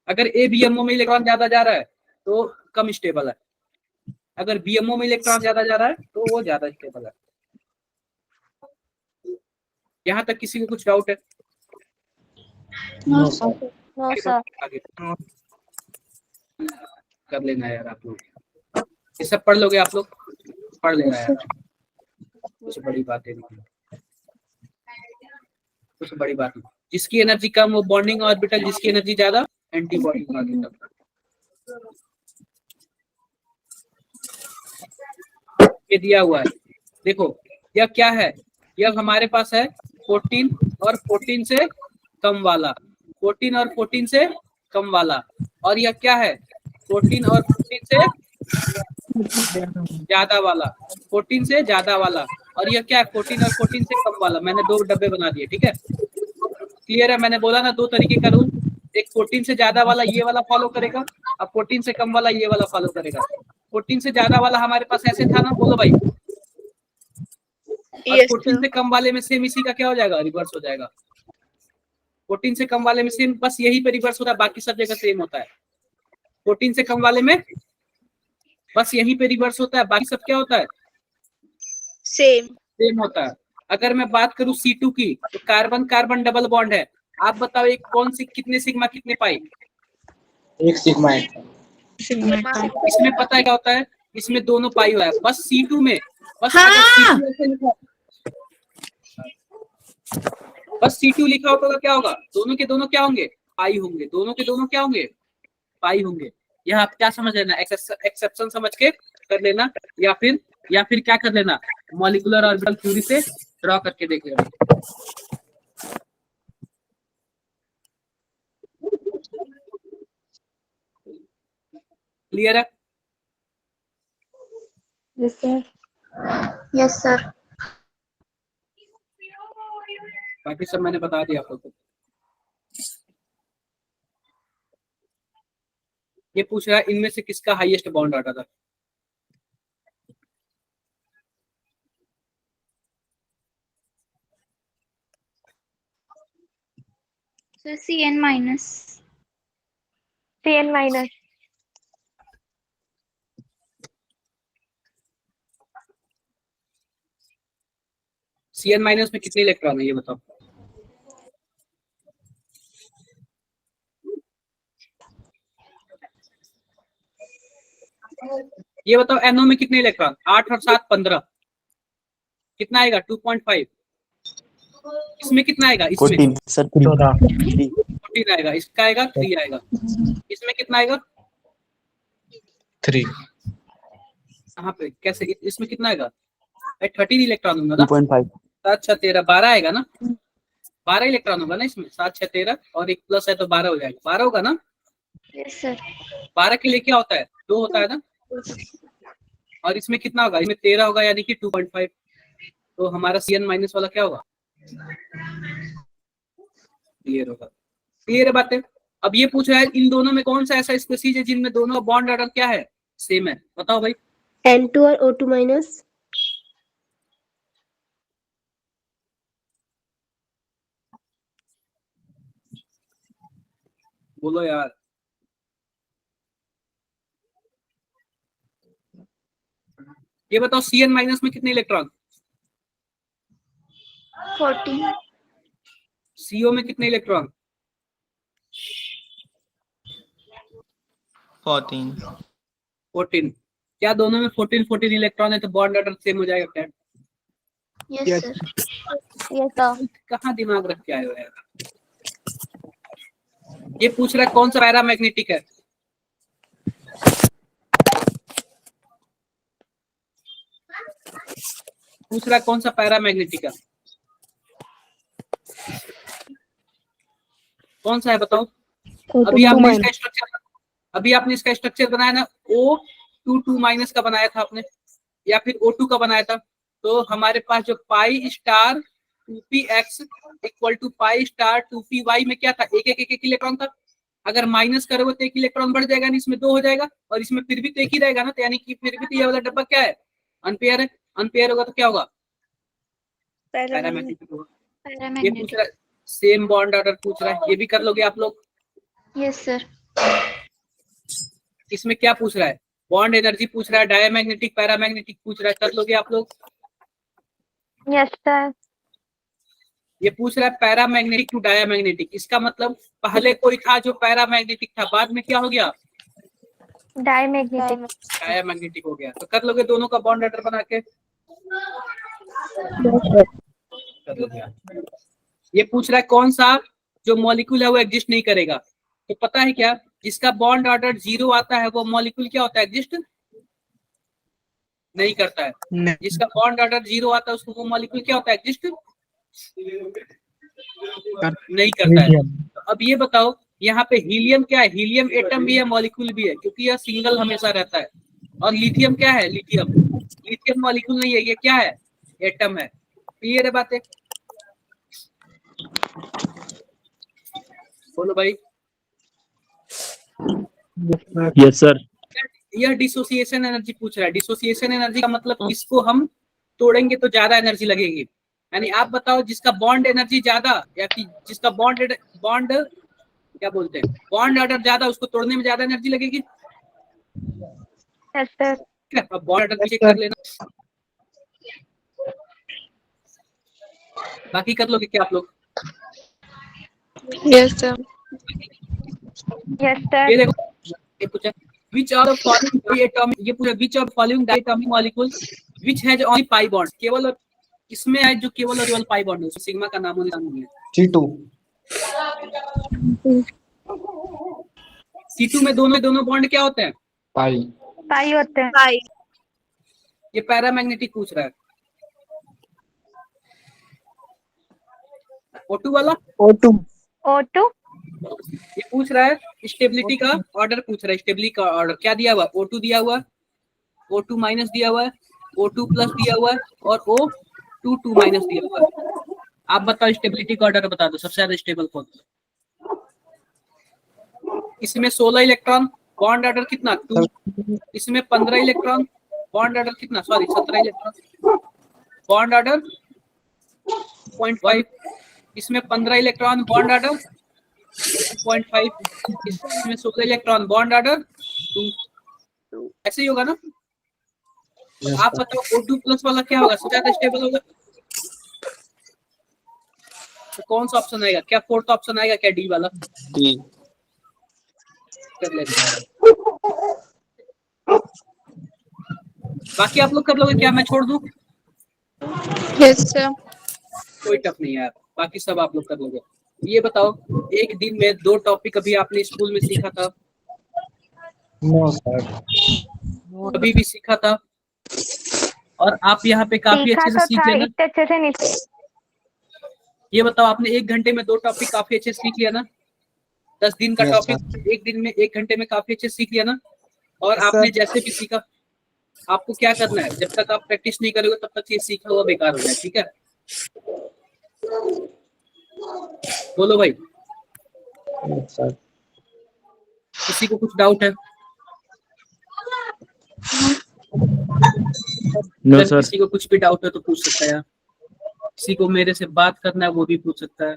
अगर ABMO में इलेक्ट्रॉन ज्यादा जा रहा है तो कम स्टेबल है, अगर BMO में इलेक्ट्रॉन ज्यादा जा रहा है तो वो ज्यादा स्टेबल है। यहाँ तक किसी को कुछ डाउट है? नो सर आगे कर लेना यार आप लोग, ये सब पढ़ लोगे आप लोग, पढ़ लेना यार, कुछ बड़ी बात नहीं, कुछ बड़ी बात नहीं। जिसकी एनर्जी कम वो बॉन्डिंग ऑर्बिटल, जिसकी एनर्जी ज्यादा एंटी बॉन्डिंग ऑर्बिटल। ये दिया हुआ है, देखो यह क्या है? यह हमारे पास है 14 और 14 से कम वाला, 14 और 14 से कम वाला, और यह क्या है? 14 और 14 से ज्यादा वाला, 14 से ज्यादा वाला, और यह क्या है? 14 और 14 से कम वाला। मैंने 2 डब्बे बना दिए, ठीक है? क्लियर है? मैंने बोला ना 2 तरीके का रूल, एक 14 से ज्यादा वाला ये वाला फॉलो करेगा, अब 14 से कम वाला ये वाला फॉलो करेगा। 14 से ज्यादा वाला हमारे पास ऐसे था ना, बोलो भाई, और 14 से कम वाले में सेम इसी का क्या हो जाएगा? रिवर्स हो जाएगा। 14 से कम वाले में सेम, बस यही पे रिवर्स होता है, बाकी सब जगह सेम होता है। 14 से कम वाले में बस यहीं पे रिवर्स होता है, बाकी सब क्या होता है? सेम होता है। अगर मैं बात करूं C2 की, तो कार्बन कार्बन डबल बॉन्ड है। आप बताओ एक कौन सी, कितने सिग्मा कितने पाई? एक सिग्मा है। इसमें पता है क्या होता है? इसमें दोनों पाई हुआ है, बस C2 में, बस अगर C2 ऐसे लिखा, बस C2 लिखा होगा तो क्या होगा? दोनों के दोनों क्या होंगे? पाई होंगे। दोनों के दोनों क्या होंगे? पाई होंगे। यह आप क्या समझ लेना, एक्सेप्शन समझ के कर लेना, या फिर क्या कर लेना, मॉलिक्यूलर ऑर्बिटल थ्योरी से ड्रॉ करके देख लेना। क्लियर है? यस सर बाकी सब मैंने बता दिया आप लोग को। ये पूछ रहा है इनमें से किसका हाईएस्ट बॉन्ड आता था? Sir CN minus CN minus Cn minus में कितने इलेक्ट्रॉन है ये बताओ। ये बताओ NO में कितने इलेक्ट्रॉन, 8 और 7 15, कितना आएगा 2.5। इसमें कितना आएगा, इसमें 14 सर 14 14 आएगा, इसका आएगा 3 आएगा, इसमें कितना आएगा 3 यहाँ पे कैसे, इसमें कितना आएगा 13 इलेक्ट्रॉन होगा ना। 2.5 7 6 13 12 आएगा ना, 12 इलेक्ट्रॉन होगा ना इसमें, 7 6 13 और एक प्लस है तो 12 हो जाएगा, 12 होगा ना। Yes sir. 12 के लिए क्या होता है 2 होता है ना, और इसमें कितना होगा, इसमें 13 होगा यानी कि 2.5। तो हमारा Cn माइनस वाला क्या होगा, क्लियर होगा, क्लियर है बातें। अब ये पूछ रहा है इन दोनों में कौन सा ऐसा स्पीशीज है जिनमें दोनों बॉन्ड ऑर्डर क्या है, सेम है, बताओ भाई। N2 और O2 माइनस। बोलो यार, ये बताओ Cn माइनस में कितने इलेक्ट्रॉन, 14। CO में कितने इलेक्ट्रॉन, 14। क्या दोनों में 14 इलेक्ट्रॉन है तो बॉन्ड ऑर्डर सेम हो जाएगा क्या। Yes sir. Yes sir. कहाँ दिमाग रख के आए हो यार। ये पूछ रहा है कौन सा पैरामैग्नेटिक है, पूछ रहा है कौन सा पैरामैग्नेटिक है, कौन सा है बताओ। अभी आपने इसका स्ट्रक्चर बनाया ना, O22 माइनस का बनाया था आपने, या फिर O2 का बनाया था। तो हमारे पास जो pi star 2px equal to pi star 2py में क्या था, एक इलेक्ट्रॉन था। अगर माइनस करोगे तो 1 इलेक्ट्रॉन बढ़ जाएगा, नहीं इसमें 2 हो जाएगा, और इसमें फिर भी तो 1 ही रहेगा ना, तो यानी कि फिर भी तो ये वाला डब्बा क्या है, अनपेयर है। अनपेयर होगा तो क्या होगा, पैरामैग्नेटिक होगा। ये पूछ रहा है सेम बॉन्ड ऑर्डर पूछ रहा है, ये भी कर लोगे आप लोग। Yes sir. इसमें क्या पूछ रहा है, बॉन्ड एनर्जी पूछ रहा है, डायमैग्नेटिक पैरामैग्नेटिक पूछ रहा है, कर लोगे आप लोग। Yes sir. ये पूछ रहा है पैरामैग्नेटिक टू डायमैग्नेटिक, इसका मतलब पहले कोई था जो पैरामैग्नेटिक था, बाद में क्या हो गया, डायमैग्नेटिक। डायमैग्नेटिक हो गया। तो कर लोगे दोनों का बॉन्ड ऑर्डर बना के, कर लोगे। ये पूछ रहा है कौन सा जो मॉलिक्यूल है वो एग्जिस्ट नहीं करेगा, तो पता है क्या, जिसका बॉन्ड ऑर्डर 0 आता है वो मॉलिक्यूल क्या होता है, एग्जिस्ट नहीं करता है। जिसका बॉन्ड ऑर्डर 0 आता है उसको वो मॉलिक्यूल क्या होता है, एग्जिस्ट नहीं करता है। तो अब ये बताओ यहाँ पे हीलियम क्या है, हीलियम एटम भी है मॉलिक्यूल भी है, क्योंकि यह सिंगल हमेशा रहता है। और लिथियम क्या है, लिथियम मॉलिक्यूल नहीं है, ये क्या है, एटम है। क्लियर है बातें, बोलो भाई। Yes sir. यह डिसोसिएशन एनर्जी पूछ रहा है। डिसोसिएशन एनर्जी का मतलब इसको हम तोड़ेंगे तो ज्यादा एनर्जी लगेगी। यानी आप बताओ जिसका बॉन्ड एनर्जी ज्यादा या कि जिसका बॉन्ड क्या बोलते हैं, बॉन्ड ऑर्डर ज्यादा, उसको तोड़ने में ज्यादा एनर्जी लगेगी। Yes sir. अब बॉन्ड ऑर्डर चेक कर लेना, बाकी कर लोगे क्या आप लोग। Yes sir. Yes sir. ये देखो, ये पूछा which are the following diatomic, ये पूछा which of following diatomic molecule which has only pi bond, केवल और इसमें है जो केवल और केवल पाई बॉन्ड है, सिग्मा का नाम नहीं है। C2 C2 में दोनों बॉन्ड क्या होते हैं, पाई होते हैं। पाई। ये पैरामैग्नेटिक पूछ रहा है। O2 वाला, O2 ये पूछ रहा है स्टेबिलिटी का ऑर्डर पूछ रहा है। स्टेबिलिटी का ऑर्डर क्या दिया हुआ, O2 दिया हुआ, O2 माइनस दिया हुआ है, O2 प्लस दिया हुआ है, और O22 माइनस दिया हुआ है। आप बताओ स्टेबिलिटी का ऑर्डर बता दो, सबसे ज्यादा स्टेबल कौन सा। इसमें 16 इलेक्ट्रॉन, बॉन्ड ऑर्डर कितना 2। इसमें 15 इलेक्ट्रॉन, बॉन्ड ऑर्डर कितना, सॉरी 17 इलेक्ट्रॉन, बॉन्ड ऑर्डर 0.5। इसमें 15 इलेक्ट्रॉन, बॉन्ड ऑर्डर 0.5। इसमें 16 इलेक्ट्रॉन, बॉन्ड ऑर्डर 2। ऐसे ही होगा ना। आप बताओ O2 प्लस वाला क्या होगा, सबसे ज्यादा स्टेबल होगा। कौन सा ऑप्शन आएगा? क्या फोर्थ ऑप्शन आएगा क्या? डी वाला डी। कर लेते हैं। बाकी आप लोग कर लोगे क्या? मैं छोड़ दूं? Yes sir. कोई टफ नहीं है यार, बाकी सब आप लोग कर लोगे। ये बताओ, एक दिन में 2 टॉपिक अभी आपने स्कूल में सीखा था? No sir. कभी भी सीखा था? और आप यहाँ पे काफी सीखा अच्छे से तो सीख था, लेना। इतने अच्छे से नहीं। ये बताओ, आपने 1 घंटे में 2 टॉपिक काफी अच्छे से सीख लिया ना? 10 दिन का Yes, टॉपिक 1 दिन में 1 घंटे में काफी अच्छे से सीख लिया ना? और Yes, आपने sir. जैसे भी सीखा, आपको क्या करना है, जब तक आप प्रैक्टिस नहीं करोगे तब तक ये सीखा हुआ बेकार हो जाए, ठीक है? बोलो भाई, Yes, sir. किसी को कुछ डाउट है? नो अगर सर। किसी को कुछ भी डाउट है तो पूछ सकता है यार। किसी को मेरे से बात करना है वो भी पूछ सकता है।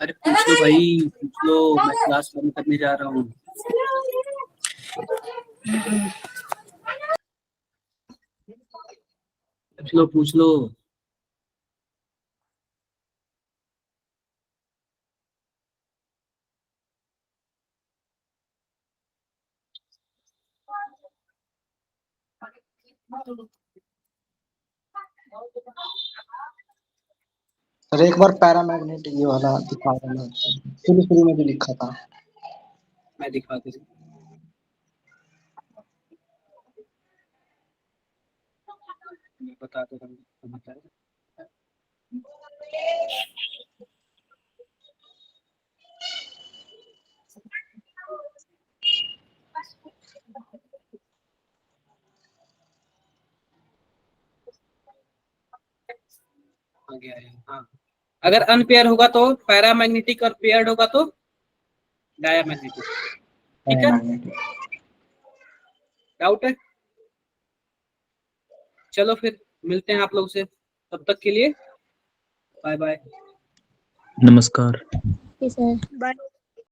अरे पूछ लो भाई, पूछ लो, मैं क्लास बंद करने जा रहा हूँ। पूछ लो, पूछ लो। सर एक बार पैरामैग्नेट ये वाला दिखा देना, शुरू शुरू में जो लिखा था। मैं दिखा दे। मैं बता दे रहा हूँ, बता दे। आ गया है, हाँ। अगर अनपेयर होगा तो पैरामैग्नेटिक और पेयर्ड होगा तो डायमैग्नेटिक, ठीक है? पैरामैग्नेटिक। डाउट है? चलो फिर मिलते हैं आप लोग से, तब तक के लिए बाय बाय। नमस्कार। Sir bye.